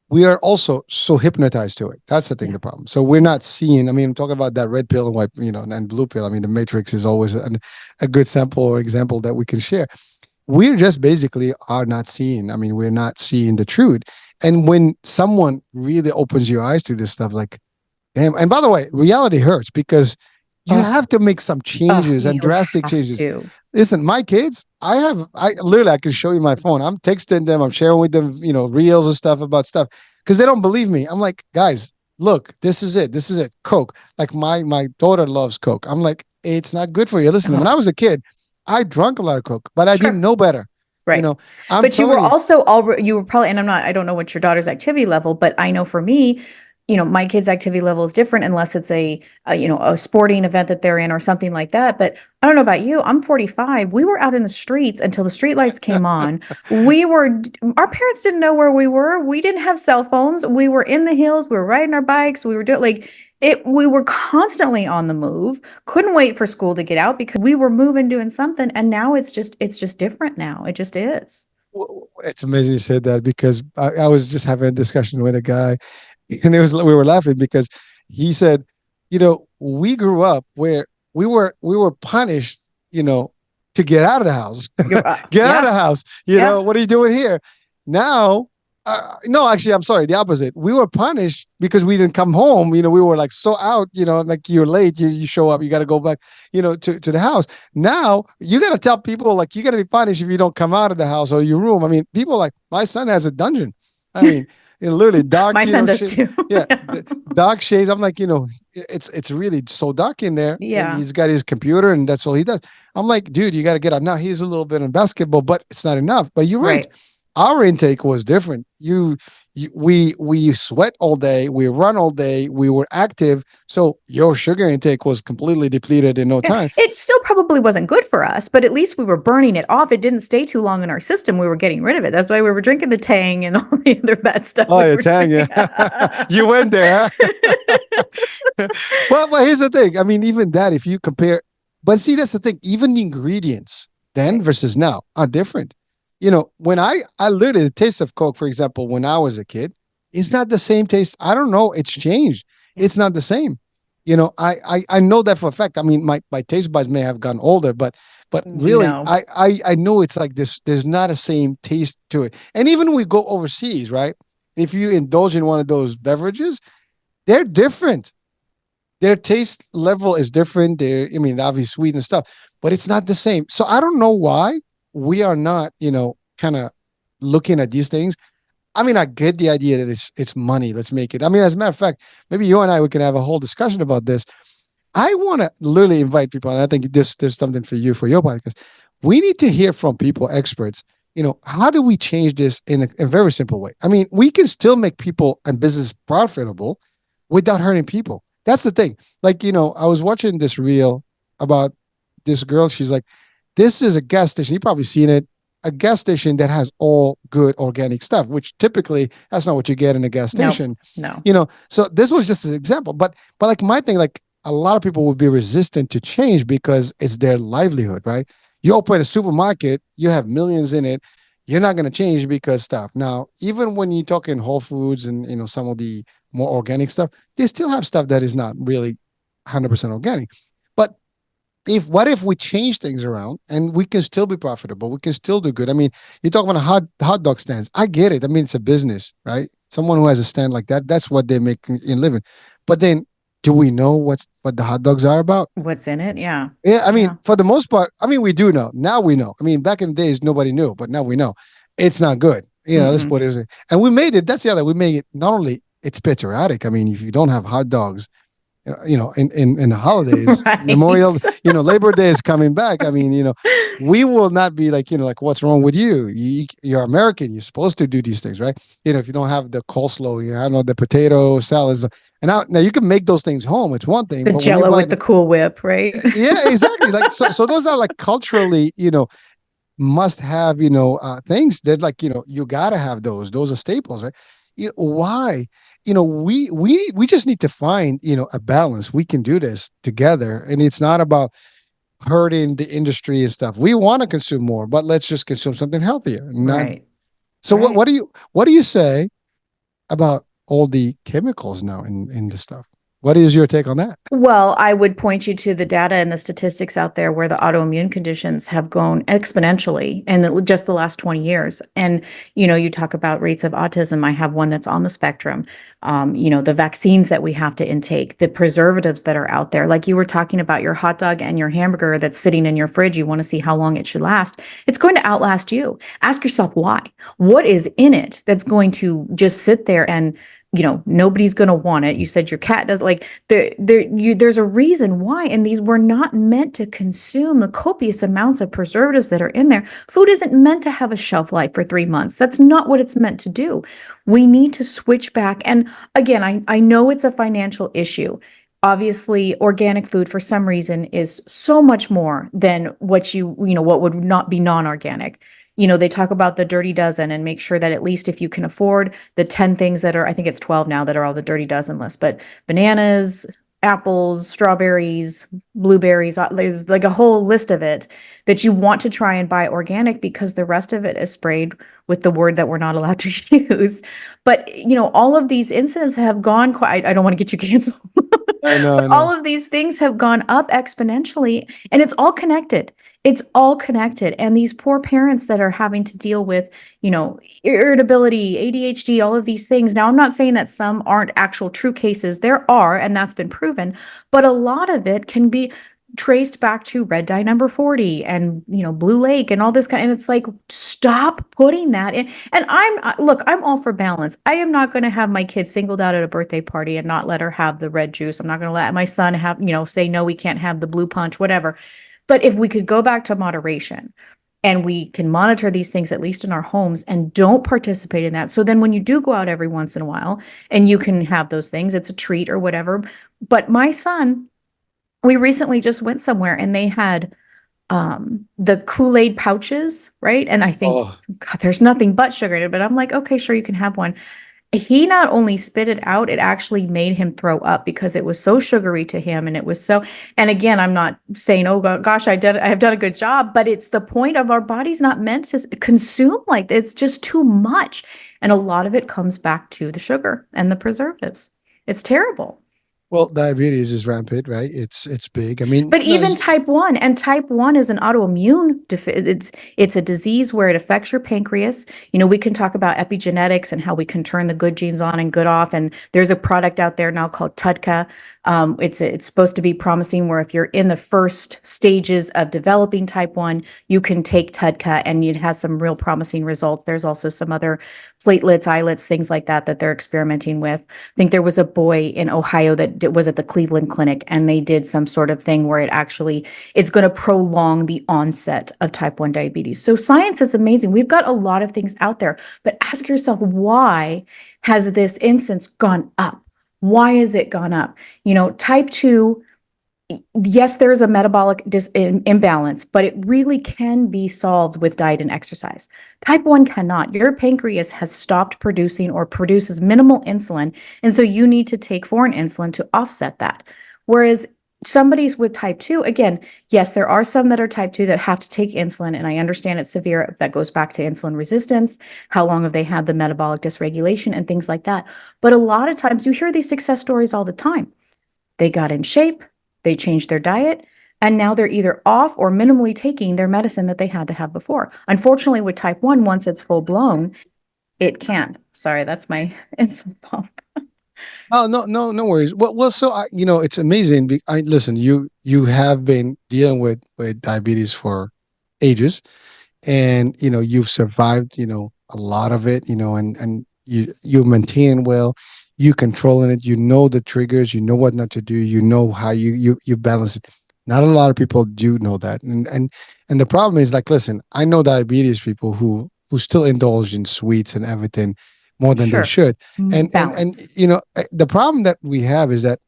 we are also so hypnotized to it. That's the thing, Yeah. the problem. So we're not seeing. I mean, I'm talking about that red pill and white, and blue pill. I mean, the Matrix is always a good sample or example that we can share. We're just basically are not seeing. I mean, we're not seeing the truth. And when someone really opens your eyes to this stuff, like, damn. And by the way, reality hurts because you Oh, have to make some changes and you drastic have changes. to. Listen, my kids, I literally I can show you my phone. I'm texting them, I'm sharing with them, reels and stuff about stuff because they don't believe me. I'm like, guys, look, this is it. This is it. Coke. Like my daughter loves Coke. I'm like, it's not good for you. Listen, when Oh, I was a kid, I drank a lot of Coke, but I didn't sure. know better. You Right. know, I'm But you were telling you, also you were probably, and I don't know what your daughter's activity level, but I know for me, my kids' activity level is different unless it's a sporting event that they're in or something like that. But I don't know about you. I'm 45. We were out in the streets until the street lights came on. Our parents didn't know where we were. We didn't have cell phones. We were in the hills. We were riding our bikes. We were doing like it. We were constantly on the move. Couldn't wait for school to get out because we were moving, doing something. And now it's just different now. It just is. it's amazing you said that because I was just having a discussion with a guy, and we were laughing because he said, we grew up where we were punished, to get out of the house, get out of Yeah, the house. yeah. What are you doing here? Now, no, actually, I'm sorry, the opposite. We were punished because we didn't come home. We were like so out. Like you're late. You show up. You got to go back. To the house. Now you got to tell people like you got to be punished if you don't come out of the house or your room. I mean, people like my son has a dungeon. I mean, literally dark, My son does too. yeah, dark shades. I'm like, it's really so dark in there, and Yeah, he's got his computer, and that's all he does. I'm like, dude, you got to get up now. He's a little bit in basketball, but it's not enough. But you're right. right. our intake was different. We sweat all day, we run all day, we were active, so your sugar intake was completely depleted in no Yeah, time. it still probably wasn't good for us, but at least we were burning it off. It didn't stay too long in our system. We were getting rid of it. That's why we were drinking the Tang and all the other bad stuff Oh, we yeah, were Tang, drinking. yeah. You went there, huh? Well, here's the thing. I mean, even that, if you compare, but see, that's the thing. Even the ingredients then Right. versus now are different. When I literally, the taste of Coke, for example, when I was a kid, it's not the same taste. I don't know. It's changed. Yeah. It's not the same. I know that for a fact. I mean, my taste buds may have gotten older, but You really, know. I know it's like this. There's not a same taste to it. And even when we go overseas, right? If you indulge in one of those beverages, they're different. Their taste level is different. I mean, obviously sweet and stuff, but it's not the same. So I don't know why we are not, kind of looking at these things. I mean, I get the idea that it's money. Let's make it. I mean, as a matter of fact, maybe you and I we can have a whole discussion about this. I want to literally invite people, and I think there's something for you for your podcast. We need to hear from people, experts. How do we change this in a very simple way? I mean, we can still make people and business profitable without hurting people. That's the thing. Like, I was watching this reel about this girl. She's like, this is a gas station. You've probably seen it. A gas station that has all good organic stuff, which typically that's not what you get in a gas Nope. station. No. So this was just an example. But like my thing, like a lot of people would be resistant to change because it's their livelihood, right? You open a supermarket, you have millions in it. You're not going to change because stuff. Now, even when you talk in Whole Foods and some of the more organic stuff, they still have stuff that is not really 100% organic. But if what if we change things around and we can still be profitable, we can still do good. I mean, you talk about a hot dog stands. I get it. I mean, it's a business, right? Someone who has a stand like that, that's what they make in living. But then, do we know what the hot dogs are about? What's in it? Yeah. Yeah, I mean, Yeah. for the most part, I mean, we do know. Now we know. I mean, back in the days, nobody knew, but now we know it's not good. That's Mm-mm. what it is. And we made it. That's the other. We made it. Not only it's patriotic. I mean, if you don't have hot dogs, in the holidays, Memorial, Right. Labor Day is coming back. I mean, we will not be like, like, what's wrong with you? You're American. You're supposed to do these things, right? If you don't have the coleslaw, I don't know, the potato salads. And now you can make those things home. It's one thing, The but when you Jello buy with them, the Cool Whip, right? yeah, exactly. Like, so those are like culturally, must have, things that like, you gotta have those. Those are staples, right? Why? We just need to find, a balance. We can do this together. And it's not about hurting the industry and stuff. We want to consume more, but let's just consume something healthier. Not Right. so what Right. what do you say about all the chemicals now in the stuff? What is your take on that? Well, I would point you to the data and the statistics out there where the autoimmune conditions have grown exponentially in just the last 20 years. And, you talk about rates of autism. I have one that's on the spectrum. The vaccines that we have to intake, the preservatives that are out there. Like you were talking about your hot dog and your hamburger that's sitting in your fridge. You want to see how long it should last. It's going to outlast you. Ask yourself why. What is in it that's going to just sit there and nobody's going to want it. You said your cat does like there's a reason why. And these were not meant to consume the copious amounts of preservatives that are in there. Food isn't meant to have a shelf life for 3 months. That's not what it's meant to do. We need to switch back. And again, I know it's a financial issue. Obviously, organic food for some reason is so much more than what would not be non-organic. They talk about the dirty dozen and make sure that at least if you can afford the 10 things that are, I think it's 12 now that are all the dirty dozen list, but bananas, apples, strawberries, blueberries, there's like a whole list of it that you want to try and buy organic because the rest of it is sprayed with the word that we're not allowed to use. But, all of these incidents have gone quite, I don't want to get you canceled, I know, but I all know. of these things have gone up exponentially and it's all connected. It's all connected. And these poor parents that are having to deal with, irritability, ADHD, all of these things. Now, I'm not saying that some aren't actual true cases. There are, and that's been proven, but a lot of it can be traced back to red dye number 40 and blue lake and all this kind, and it's like stop putting that in. And look, I'm all for balance. I am not going to have my kid singled out at a birthday party and not let her have the red juice. I'm not going to let my son have say no, we can't have the blue punch, whatever. But if we could go back to moderation and we can monitor these things at least in our homes and don't participate in that. So then when you do go out every once in a while and you can have those things, it's a treat or whatever. But my son, we recently just went somewhere and they had the Kool-Aid pouches, right? And I think, Oh, God, there's nothing but sugar in it, but I'm like, okay, sure, you can have one. He not only spit it out, it actually made him throw up because it was so sugary to him. And it was so, and again, I'm not saying, oh gosh, I have done a good job, but it's the point of our body's not meant to consume like it's just too much. And a lot of it comes back to the sugar and the preservatives. It's terrible. well, diabetes is rampant, right? It's big. I mean, But no, even type 1, and type 1 is an autoimmune it's a disease where it affects your pancreas. We can talk about epigenetics and how we can turn the good genes on and good off, and there's a product out there now called Tudka. It's supposed to be promising where if you're in the first stages of developing type 1, you can take Tudka and it has some real promising results. There's also some other platelets, islets, things like that they're experimenting with. I think there was a boy in Ohio that was at the Cleveland Clinic, and they did some sort of thing where it's going to prolong the onset of type 1 diabetes. So science is amazing. We've got a lot of things out there, but ask yourself, why has this incidence gone up? Why has it gone up? Type 2, yes, there's a metabolic imbalance, but it really can be solved with diet and exercise. Type 1 cannot. Your pancreas has stopped producing or produces minimal insulin. And so you need to take foreign insulin to offset that. Whereas somebody's with type 2, again, yes, there are some that are type 2 that have to take insulin. And I understand it's severe. That goes back to insulin resistance. How long have they had the metabolic dysregulation and things like that? But a lot of times you hear these success stories all the time. They got in shape, they changed their diet, and now they're either off or minimally taking their medicine that they had to have before. Unfortunately, with type 1, once it's full blown, it can't. Sorry, that's my insulin pump. oh, no, no, no worries. Well, so it's amazing. Listen, you have been dealing with diabetes for ages, and you've survived a lot of it, and you maintain well, you controlling it, the triggers, what not to do, how you balance it. Not a lot of people do know that, and the problem is, like, listen, I know diabetes people who still indulge in sweets and everything more than they Sure. should. And Balance. the problem that we have is that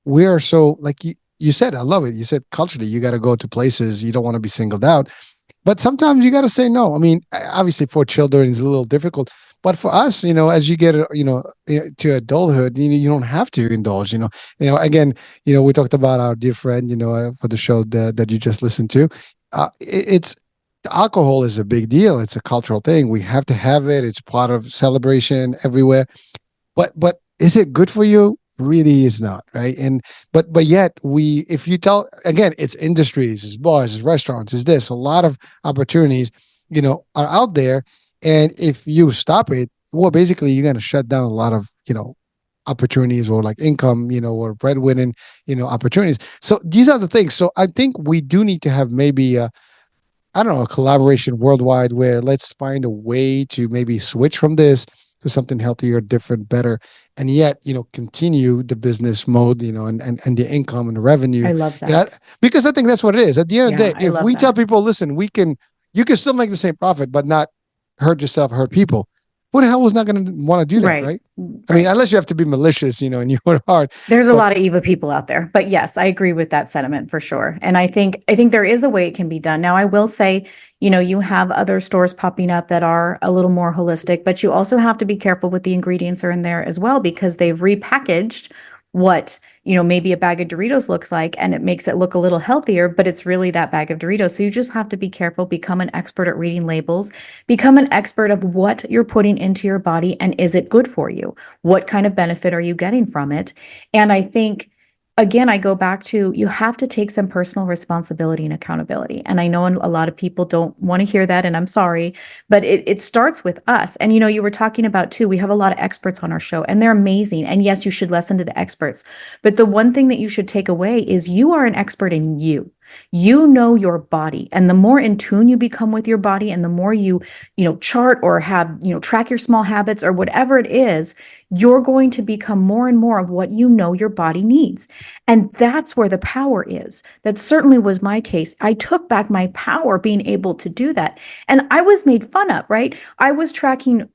we are so, like, you said, I love it, you said culturally you got to go to places, you don't want to be singled out, but sometimes you got to say no. I mean, obviously for children it's a little difficult, but for us, as you get, to adulthood, you don't have to indulge. Again, we talked about our dear friend, for the show that you just listened to. It's alcohol is a big deal. It's a cultural thing. We have to have it. It's part of celebration everywhere. But is it good for you? Really is not, right? And but yet, if you tell, again, it's industries, it's bars, it's restaurants, it's this, a lot of opportunities, are out there. And if you stop it, well, basically you're going to shut down a lot of, opportunities, or like income, or breadwinning, opportunities. So these are the things. So I think we do need to have maybe I don't know, a collaboration worldwide where let's find a way to maybe switch from this to something healthier, different, better, and yet, continue the business mode, and the income and the revenue. I love You know, that. because I think that's what it is. At the end of the Yeah, day, I if love we tell that. people, listen, you can still make the same profit, but not hurt yourself, hurt people. Who the hell was not going to want to do that, Right. right? I mean, Right. unless you have to be malicious, in your heart. There's a But lot of evil people out there, but yes, I agree with that sentiment for sure. And I think there is a way it can be done. Now, I will say, you have other stores popping up that are a little more holistic, but you also have to be careful with the ingredients are in there as well because they've repackaged what, maybe a bag of Doritos looks like and it makes it look a little healthier, but it's really that bag of Doritos. So you just have to be careful, become an expert at reading labels, become an expert of what you're putting into your body and is it good for you? What kind of benefit are you getting from it? And I think, again, I go back to you have to take some personal responsibility and accountability. And I know a lot of people don't want to hear that, and I'm sorry, but it starts with us. And you were talking about too, we have a lot of experts on our show, and they're amazing. And yes, you should listen to the experts. But the one thing that you should take away is you are an expert in you. You know your body, and the more in tune you become with your body, and the more you chart or have, track your small habits or whatever it is, you're going to become more and more of what you know your body needs. And that's where the power is. That certainly was my case. I took back my power being able to do that. And I was made fun of, right? I was tracking,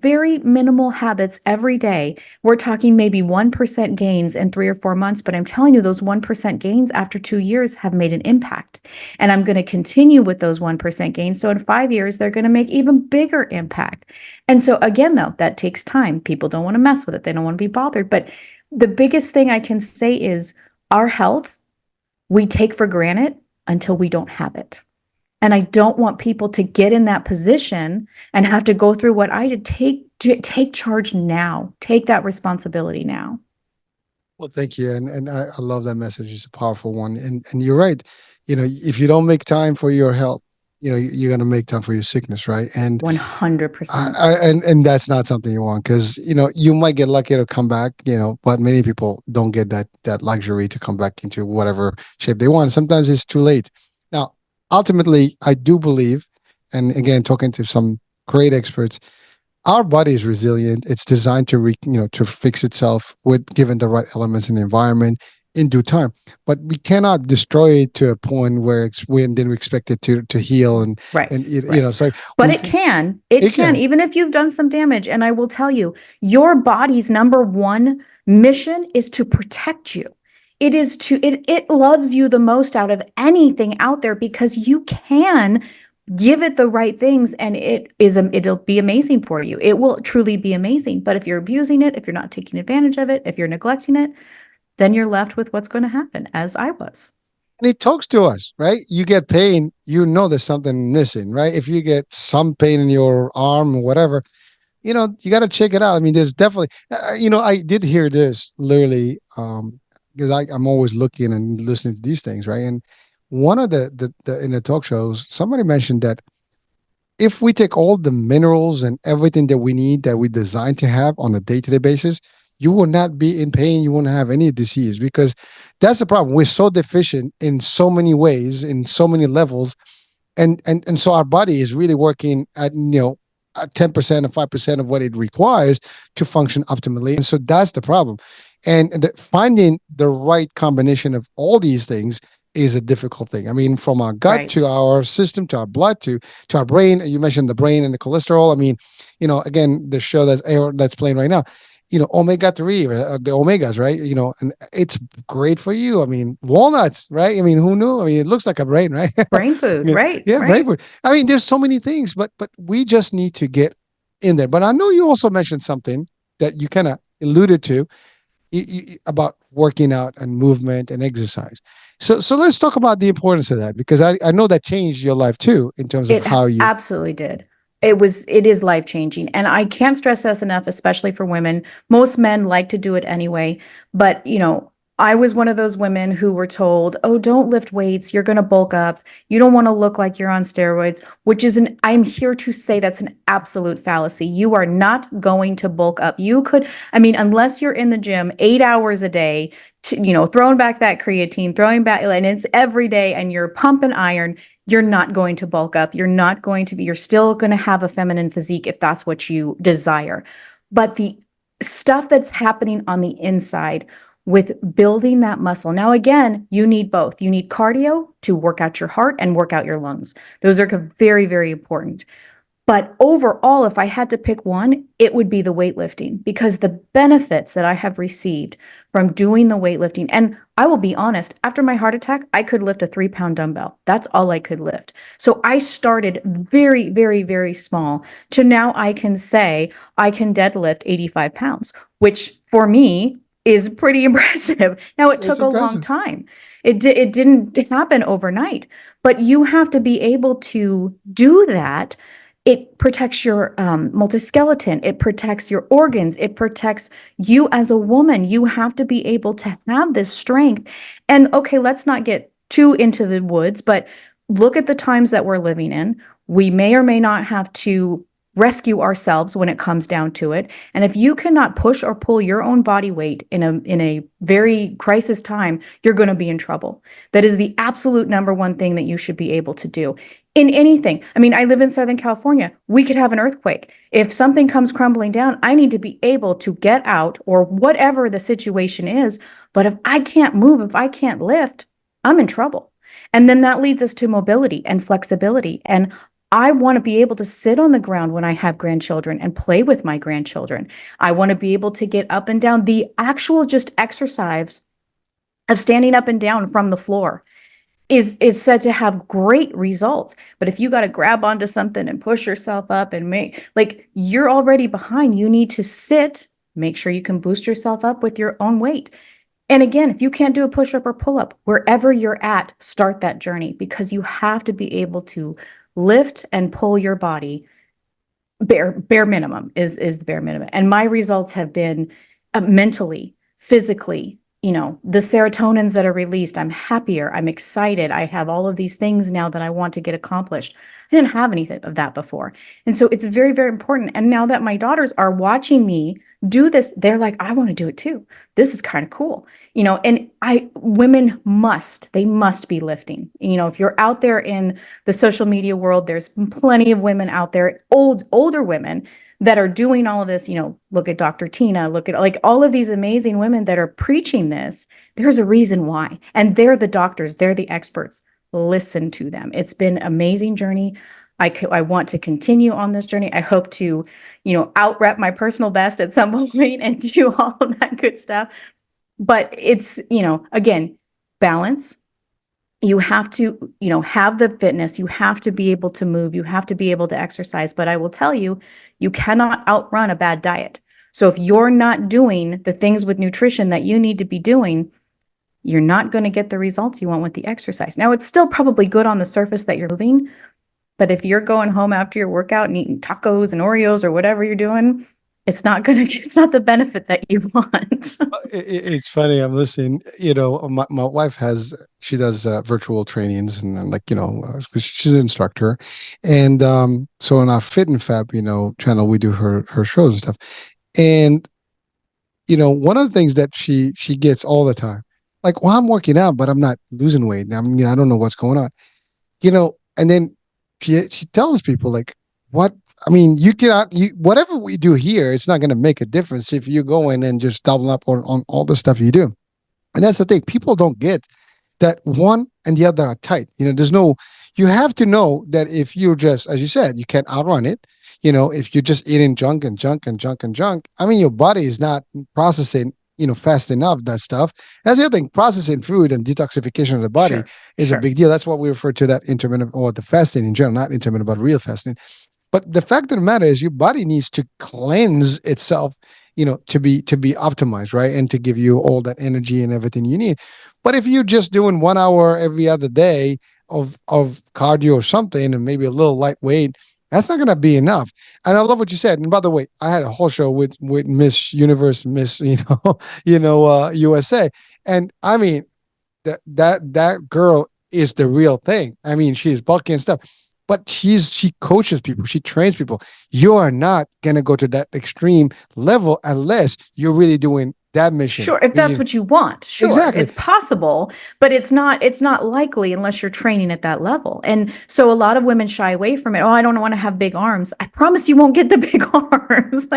very minimal habits every day. We're talking maybe 1% gains in 3 or 4 months, but I'm telling you, those 1% gains after 2 years have made an impact. And I'm going to continue with those 1% gains. So in 5 years, they're going to make even bigger impact. And so again, though, that takes time. People don't want to mess with it. They don't want to be bothered. But the biggest thing I can say is our health, we take for granted until we don't have it. And I don't want people to get in that position and have to go through what I did. Take charge now. Take that responsibility now. Well, thank you, and I love that message. It's a powerful one, and you're right. If you don't make time for your health, you're gonna make time for your sickness, right? And 100%. and that's not something you want, because you might get lucky to come back, but many people don't get that luxury to come back into whatever shape they want. Sometimes it's too late. Now, ultimately, I do believe, and again, talking to some great experts, our body is resilient. It's designed to fix itself with given the right elements in the environment in due time. But we cannot destroy it to a point where we didn't expect it to heal, and Right, right. so But we it can, it it can, can. even if you've done some damage. And I will tell you, your body's number one mission is to protect you. It loves you the most out of anything out there because you can give it the right things and it'll be amazing for you. It will truly be amazing. But if you're abusing it, if you're not taking advantage of it, if you're neglecting it, then you're left with what's going to happen, as I was. And it talks to us, right? You get pain, there's something missing, right? If you get some pain in your arm or whatever, you got to check it out. I mean, there's definitely, I did hear this literally, because I'm always looking and listening to these things, right? And one of the in the talk shows, somebody mentioned that if we take all the minerals and everything that we need that we designed to have on a day-to-day basis, you will not be in pain. You won't have any disease, because that's the problem. We're so deficient in so many ways, in so many levels, and so our body is really working at 10% or 5% of what it requires to function optimally. And so that's the problem. And finding the right combination of all these things is a difficult thing. I mean, from our gut to Right. our system to our blood to our brain. You mentioned the brain and the cholesterol. I mean, again, the show that's playing right now, omega 3, the omegas, right? And it's great for you. I mean, walnuts, right? I mean, who knew? I mean, it looks like a brain, right? Brain food. Yeah, Right. yeah, brain Right. food. I mean, there's so many things, but we just need to get in there. But I know you also mentioned something that you kind of alluded to, about working out and movement and exercise. So let's talk about the importance of that, because I know that changed your life too in terms of It how you. absolutely did. It is life changing. And I can't stress this enough, especially for women. Most men like to do it anyway. But, I was one of those women who were told, oh, don't lift weights. You're going to bulk up. You don't want to look like you're on steroids, I'm here to say that's an absolute fallacy. You are not going to bulk up. I mean, unless you're in the gym 8 hours a day, throwing back that creatine, throwing back, and it's every day and you're pumping iron, you're not going to bulk up. You're still going to have a feminine physique if that's what you desire. But the stuff that's happening on the inside with building that muscle. Now, again, you need both. You need cardio to work out your heart and work out your lungs. Those are very, very important. But overall, if I had to pick one, it would be the weightlifting, because the benefits that I have received from doing the weightlifting, and I will be honest, after my heart attack, I could lift a 3 pound dumbbell. That's all I could lift. So I started very, very, very small to now I can say I can deadlift 85 pounds, which for me is pretty impressive. Now, it It's took a long impressive. time. It didn't happen overnight, but you have to be able to do that. It protects your multiskeleton. It protects your organs. It protects you as a woman. You have to be able to have this strength. And okay, let's not get too into the woods, but look at the times that we're living in. We may or may not have to rescue ourselves when it comes down to it. And if you cannot push or pull your own body weight in a very crisis time, you're going to be in trouble. That is the absolute number one thing that you should be able to do in anything. I mean, I live in Southern California. We could have an earthquake. If something comes crumbling down, I need to be able to get out or whatever the situation is. But if I can't move, if I can't lift, I'm in trouble. And then that leads us to mobility and flexibility. And I want to be able to sit on the ground when I have grandchildren and play with my grandchildren. I want to be able to get up and down. The actual just exercise of standing up and down from the floor is said to have great results. But if you got to grab onto something and push yourself up and make, like, you're already behind, you need to sit, make sure you can boost yourself up with your own weight. And again, if you can't do a push up or pull up, wherever you're at, start that journey, because you have to be able to lift and pull your body. Bare minimum is the bare minimum. And my results have been mentally, physically, the serotonins that are released. I'm happier. I'm excited. I have all of these things now that I want to get accomplished. I didn't have anything of that before. And so it's very, very important. And now that my daughters are watching me do this, they're like, I want to do it too. This is kind of cool. And women they must be lifting. If you're out there in the social media world, there's plenty of women out there, older women that are doing all of this. Look at Dr. Tina, look at like all of these amazing women that are preaching this. There's a reason why. And they're the doctors, they're the experts. Listen to them. It's been an amazing journey. I want to continue on this journey. I hope to, out rep my personal best at some point and do all of that good stuff. But it's, again, balance. You have to, have the fitness. You have to be able to move. You have to be able to exercise. But I will tell you, you cannot outrun a bad diet. So if you're not doing the things with nutrition that you need to be doing, you're not going to get the results you want with the exercise. Now, it's still probably good on the surface that you're moving, but if you're going home after your workout and eating tacos and Oreos or whatever you're doing, it's not the benefit that you want. It's funny. I'm listening. My wife she does virtual trainings and like, 'cause she's an instructor. And so on our Fit and Fab, channel, we do her shows and stuff. And, one of the things that she gets all the time, like, well, I'm working out, but I'm not losing weight. I don't know what's going on, and then she tells people like, what you cannot, whatever we do here, it's not going to make a difference if you go in and just double up on all the stuff you do. And that's the thing. People don't get that one and the other are tight. You have to know that if you're just, as you said, you can't outrun it. If you're just eating junk and junk and junk and junk, your body is not processing, fast enough, that stuff. That's the other thing. Processing food and detoxification of the body is a big deal. That's what we refer to that intermittent, or the fasting in general, not intermittent, but real fasting. But the fact of the matter is your body needs to cleanse itself, to be optimized, right? And to give you all that energy and everything you need. But if you're just doing 1 hour every other day of cardio or something, and maybe a little lightweight, that's not going to be enough. And I love what you said. And by the way, I had a whole show with Miss Universe, Miss, USA. And that girl is the real thing. She's bulky and stuff, but she coaches people, she trains people. You are not going to go to that extreme level unless you're really doing that mission. Sure, if that's what you want. Sure, exactly. It's possible, but it's not likely unless you're training at that level. And so a lot of women shy away from it. Oh, I don't want to have big arms. I promise you won't get the big arms.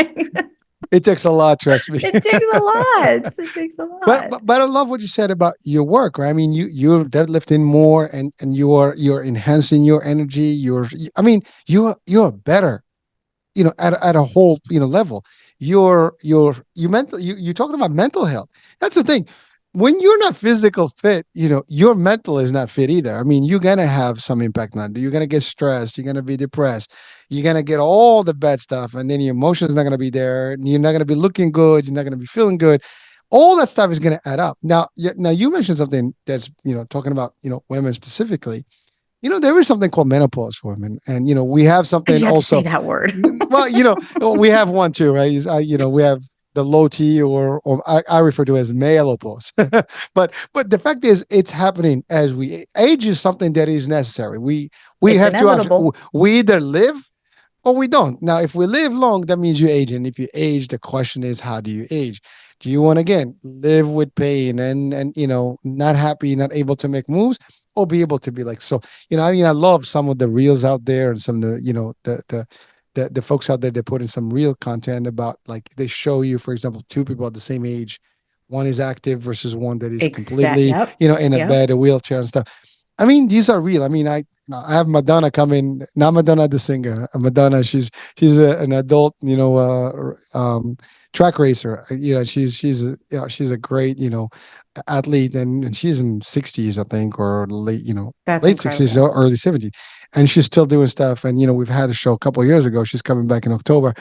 It takes a lot, trust me. It takes a lot. It takes a lot. But I love what you said about your work, right? You're deadlifting more, and you're enhancing your energy. You're better, at a whole, level. You talked about mental health. That's the thing. When you're not physical fit, your mental is not fit either. You're gonna have some impact on it. You're gonna get stressed. You're gonna be depressed. You're gonna get all the bad stuff, and then your emotions not gonna be there. You're not gonna be looking good. You're not gonna be feeling good. All that stuff is gonna add up. Now you mentioned something that's talking about women specifically. There is something called menopause for women, and we have something you have also. To say that word. Well, we have one too, right? We have the low T, or I refer to it as menopause. but the fact is, it's happening as we age. Is something that is necessary. We It's have inevitable. we either live or we don't. Now, if we live long, that means you age. And if you age, the question is, how do you age? Do you want, again, live with pain and not happy, not able to make moves, or be able to be like, so, I mean, I love some of the reels out there and some of the, the folks out there that put in some real content about, like, they show you, for example, two people at the same age. One is active versus one that is Exact. completely, Yep. in a Yep. bed, a wheelchair and stuff. I mean, these are real. I mean, I have Madonna coming, not Madonna the singer. Madonna, she's an adult, track racer. She's a she's a great athlete, and she's in 60s, I think, or late That's late 60s or incredible. early 70s, and she's still doing stuff. And we've had a show a couple of years ago. She's coming back in October.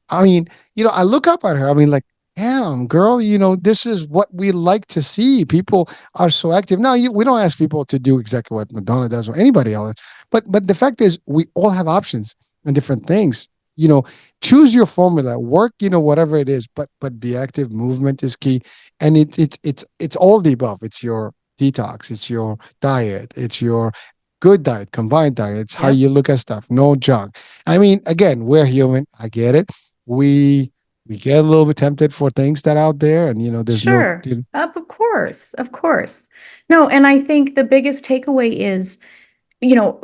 I mean, I look up at her. I mean, like, damn, girl, this is what we like to see. People are so active. Now, we don't ask people to do exactly what Madonna does or anybody else, but the fact is, we all have options and different things. You know, choose your formula, work, whatever it is, but be active. Movement is key, and it's all the above. It's your detox, it's your diet, it's your good diet, combined diet. It's how Yep. you look at stuff. No junk. I mean, again, we're human. I get it. We get a little bit tempted for things that are out there, and there's no Sure. Of course. Of course. No, and I think the biggest takeaway is, you know,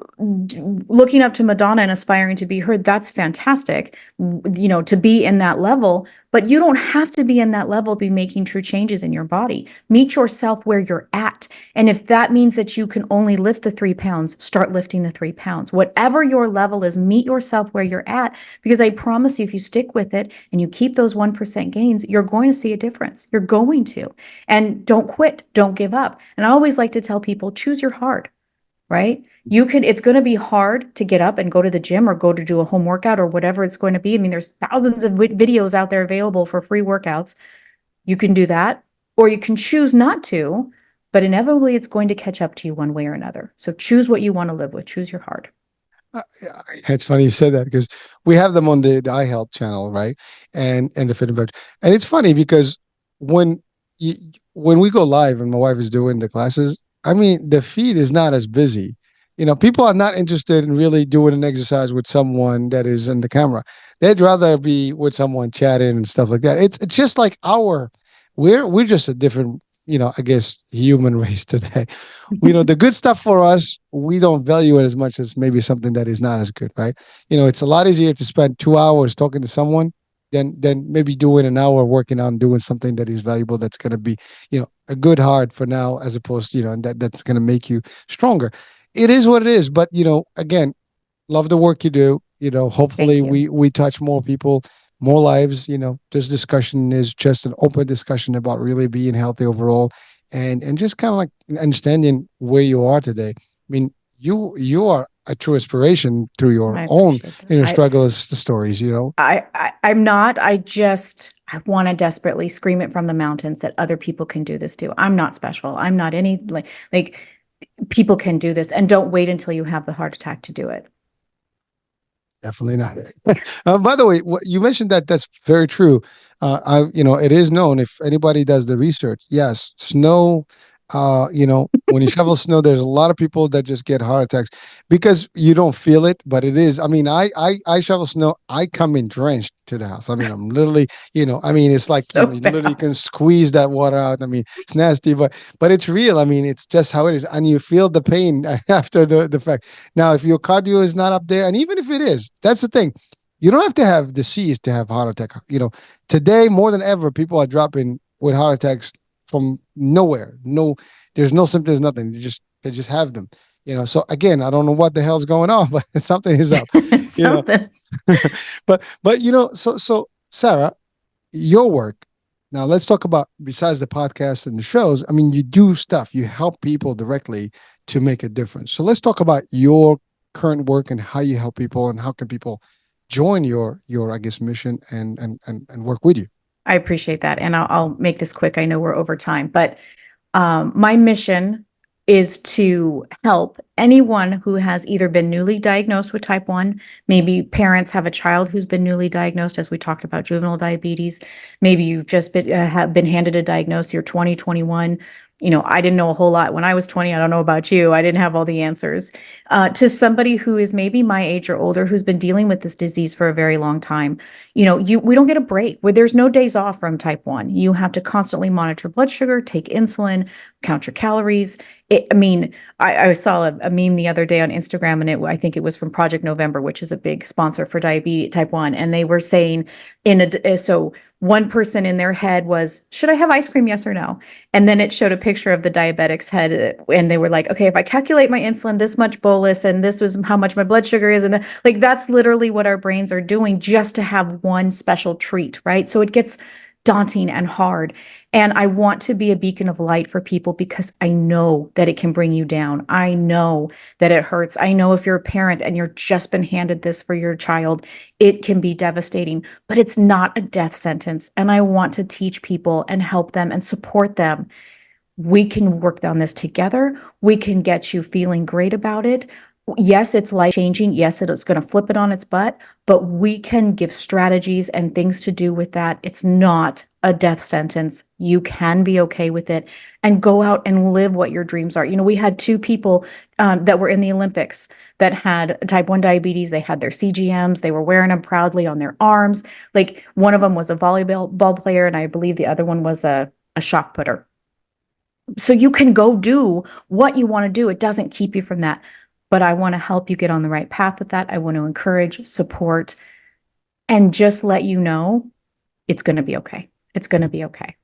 looking up to Madonna and aspiring to be her, that's fantastic, to be in that level. But you don't have to be in that level to be making true changes in your body. Meet yourself where you're at. And if that means that you can only lift the 3 pounds, start lifting the 3 pounds. Whatever your level is, meet yourself where you're at. Because I promise you, if you stick with it and you keep those 1% gains, you're going to see a difference. You're going to. And don't quit, don't give up. And I always like to tell people, choose your heart, right? It's going to be hard to get up and go to the gym or go to do a home workout or whatever it's going to be. I mean, there's thousands of videos out there available for free workouts. You can do that, or you can choose not to, but inevitably it's going to catch up to you one way or another. So choose what you want to live with, choose your heart. Yeah, it's funny you said that because we have them on the iHealth channel, right? And the Fit and Veg. And it's funny because when you, when we go live and my wife is doing the classes, I mean, the feed is not as busy. People are not interested in really doing an exercise with someone that is in the camera. They'd rather be with someone chatting and stuff like that. It's just like we're just a different, I guess, human race today. The good stuff for us, we don't value it as much as maybe something that is not as good, right? It's a lot easier to spend 2 hours talking to someone than maybe doing an hour working on doing something that is valuable, that's going to be, a good heart for now, as opposed to, and that's going to make you stronger. It is what it is. But, again, love the work you do. Hopefully Thank you. we touch more people, more lives. This discussion is just an open discussion about really being healthy overall, and just kind of like understanding where you are today. I mean, you are a true inspiration through your I own appreciate that. struggles stories. I'm not. I want to desperately scream it from the mountains that other people can do this too. I'm not special. I'm not any like people can do this, and don't wait until you have the heart attack to do it. Definitely not. By the way, what you mentioned, that's very true. It is known, if anybody does the research. Yes, snow. When you shovel snow, there's a lot of people that just get heart attacks because you don't feel it, but it is. I mean, I shovel snow. I come in drenched to the house. I mean, I'm literally, I mean, it's like So you literally bad. can squeeze that water out. I mean, it's nasty, but it's real. I mean, it's just how it is, and you feel the pain after the fact. Now, if your cardio is not up there, and even if it is, that's the thing. You don't have to have disease to have heart attack. Today more than ever, people are dropping with heart attacks from nowhere. No, there's no symptoms, nothing. They just have them. So again, I don't know what the hell's going on, but something is up. You know, Something. but so Sarah, your work. Now let's talk about, besides the podcast and the shows. I mean, you do stuff. You help people directly to make a difference. So let's talk about your current work and how you help people, and how can people join your I guess mission and work with you. I appreciate that, and I'll make this quick. I know we're over time, but my mission is to help anyone who has either been newly diagnosed with type 1, maybe parents have a child who's been newly diagnosed, as we talked about juvenile diabetes. Maybe you've just have been handed a diagnosis, you're 20, 21. I didn't know a whole lot when I was 20. I don't know about you. I didn't have all the answers. To somebody who is maybe my age or older who's been dealing with this disease for a very long time, we don't get a break where there's no days off from type 1. You have to constantly monitor blood sugar, take insulin, count your calories. I mean, I saw a meme the other day on Instagram, and I think it was from Project November, which is a big sponsor for diabetes type 1. And they were saying so one person in their head was, should I have ice cream? Yes or no? And then it showed a picture of the diabetic's head, and they were like, okay, if I calculate my insulin, this much bolus, and this was how much my blood sugar is. And like, that's literally what our brains are doing just to have one special treat, right? So it gets daunting and hard. And I want to be a beacon of light for people because I know that it can bring you down. I know that it hurts. I know if you're a parent and you're just been handed this for your child, it can be devastating, but it's not a death sentence. And I want to teach people and help them and support them. We can work on this together. We can get you feeling great about it. Yes, it's life changing. Yes, it's going to flip it on its butt, but we can give strategies and things to do with that. It's not a death sentence. You can be okay with it and go out and live what your dreams are. We had two people that were in the Olympics that had type 1 diabetes. They had their CGMs, they were wearing them proudly on their arms. Like one of them was a volleyball player, and I believe the other one was a shot putter. So you can go do what you want to do. It doesn't keep you from that. But I want to help you get on the right path with that. I want to encourage, support, and just let you know it's going to be okay. It's going to be okay.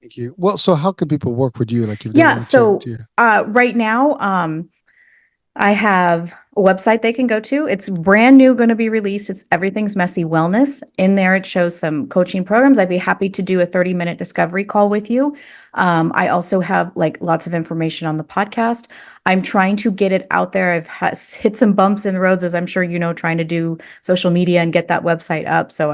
Thank you. Well, so how can people work with you? Like if they Yeah. want to, So right now, I have a website they can go to. It's brand new, going to be released. It's Everything's Messy Wellness. In there, it shows some coaching programs. I'd be happy to do a 30-minute discovery call with you. I also have like lots of information on the podcast. I'm trying to get it out there. Hit some bumps in the roads, as I'm sure you know, trying to do social media and get that website up. So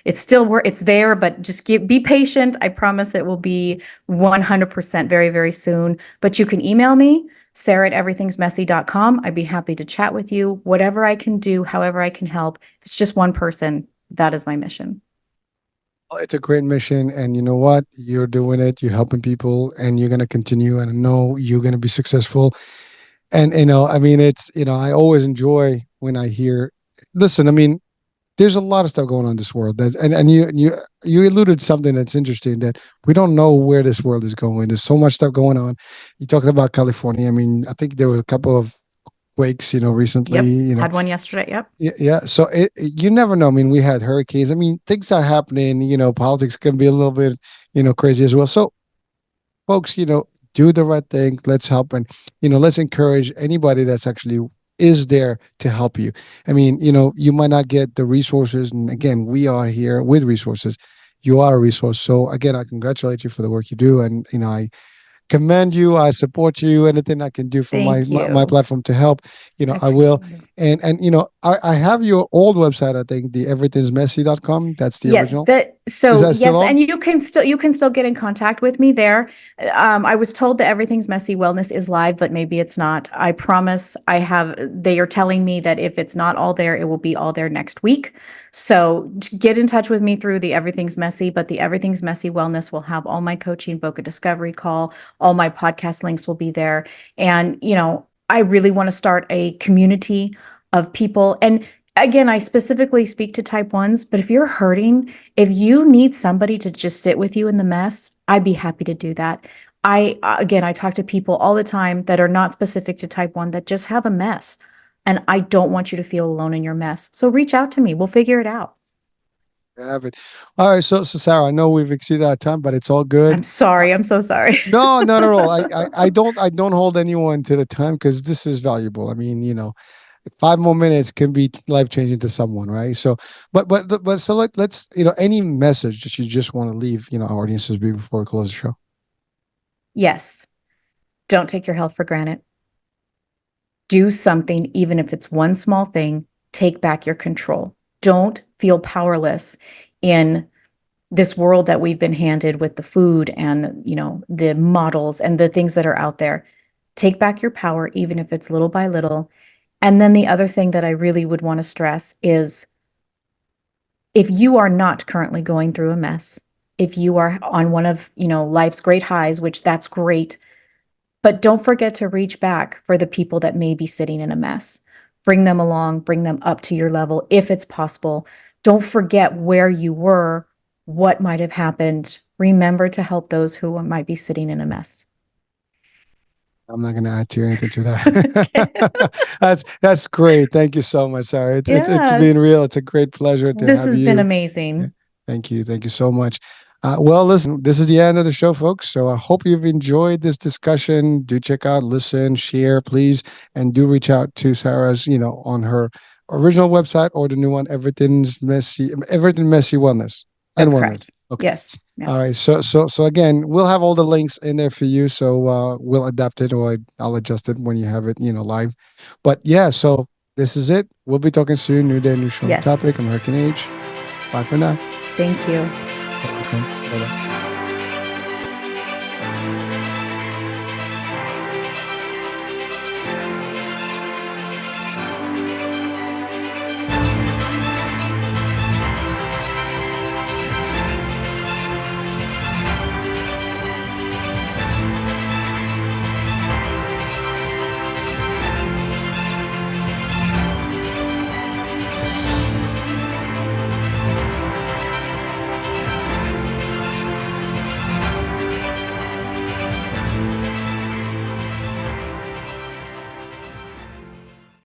it's there, but just be patient. I promise it will be 100% very, very soon. But you can email me, Sarah at everythingsmessy.com. I'd be happy to chat with you. Whatever I can do, however I can help. If it's just one person, that is my mission. it's a great mission, and you know what? You're doing it. You're helping people, and you're gonna continue. And I know you're gonna be successful. And I mean, it's I always enjoy when I hear. Listen, I mean, there's a lot of stuff going on in this world that, and you alluded to something that's interesting, that we don't know where this world is going. There's so much stuff going on. You talked about California. I mean, I think there were a couple of quakes, recently, Yep. Had one yesterday. Yep. yeah. So you never know. I mean, we had hurricanes. I mean, things are happening. Politics can be a little bit, crazy as well. So folks, do the right thing. Let's help, and let's encourage anybody that's actually is there to help you. I mean, you might not get the resources, and again, we are here with resources. You are a resource. So again, I congratulate you for the work you do, and I commend you. I support you. Anything I can do for my Thank my, my you. platform to help, I I will. appreciate it. And I have your old website. I think the everythingsmessy.com. That's the Yeah, original. that Is so that still yes, on? and you can still get in contact with me there. I was told that Everything's Messy Wellness is live, but maybe it's not. I promise they are telling me that if it's not all there, it will be all there next week. So get in touch with me through the Everything's Messy, but the Everything's Messy Wellness will have all my coaching, book a discovery call, all my podcast links will be there. And I really want to start a community of people. And again, I specifically speak to type ones, but if you're hurting, if you need somebody to just sit with you in the mess, I'd be happy to do that. I talk to people all the time that are not specific to type 1 that just have a mess. And I don't want you to feel alone in your mess. So reach out to me. We'll figure it out. I have it. All right. So Sarah, I know we've exceeded our time, but it's all good. I'm sorry. I'm so sorry. No, not at all. I don't hold anyone to the time because this is valuable. I mean, 5 more minutes can be life changing to someone, right? So, but so let's any message that you just want to leave our audiences before we close the show. Yes. Don't take your health for granted. Do something, even if it's one small thing. Take back your control. Don't feel powerless in this world that we've been handed with the food and the models and the things that are out there. Take back your power, even if it's little by little. And then the other thing that I really would want to stress is, if you are not currently going through a mess, if you are on one of, life's great highs, which that's great, but don't forget to reach back for the people that may be sitting in a mess. Bring them along, bring them up to your level if it's possible. Don't forget where you were, what might have happened. Remember to help those who might be sitting in a mess. I'm not going to add to anything to Okay. that. That's great. Thank you so much, Sarah. It's Yeah, been real. It's a great pleasure to this have has been you. Yeah, amazing. thank you so much. Well, listen, this is the end of the show, folks. So I hope you've enjoyed this discussion. Do check out, listen, share, please, and do reach out to Sarah's, on her original website or the new one, Everything Messy Wellness and That's Wellness. correct. Okay. Yes. Yeah. All right. So again, we'll have all the links in there for you. So we'll adapt it, or I'll adjust it when you have it, live. But yeah, so this is it. We'll be talking soon. New day, new show, new Yes. topic. I'm Hurricane H. Bye for now. Thank you. You're welcome. Bye bye.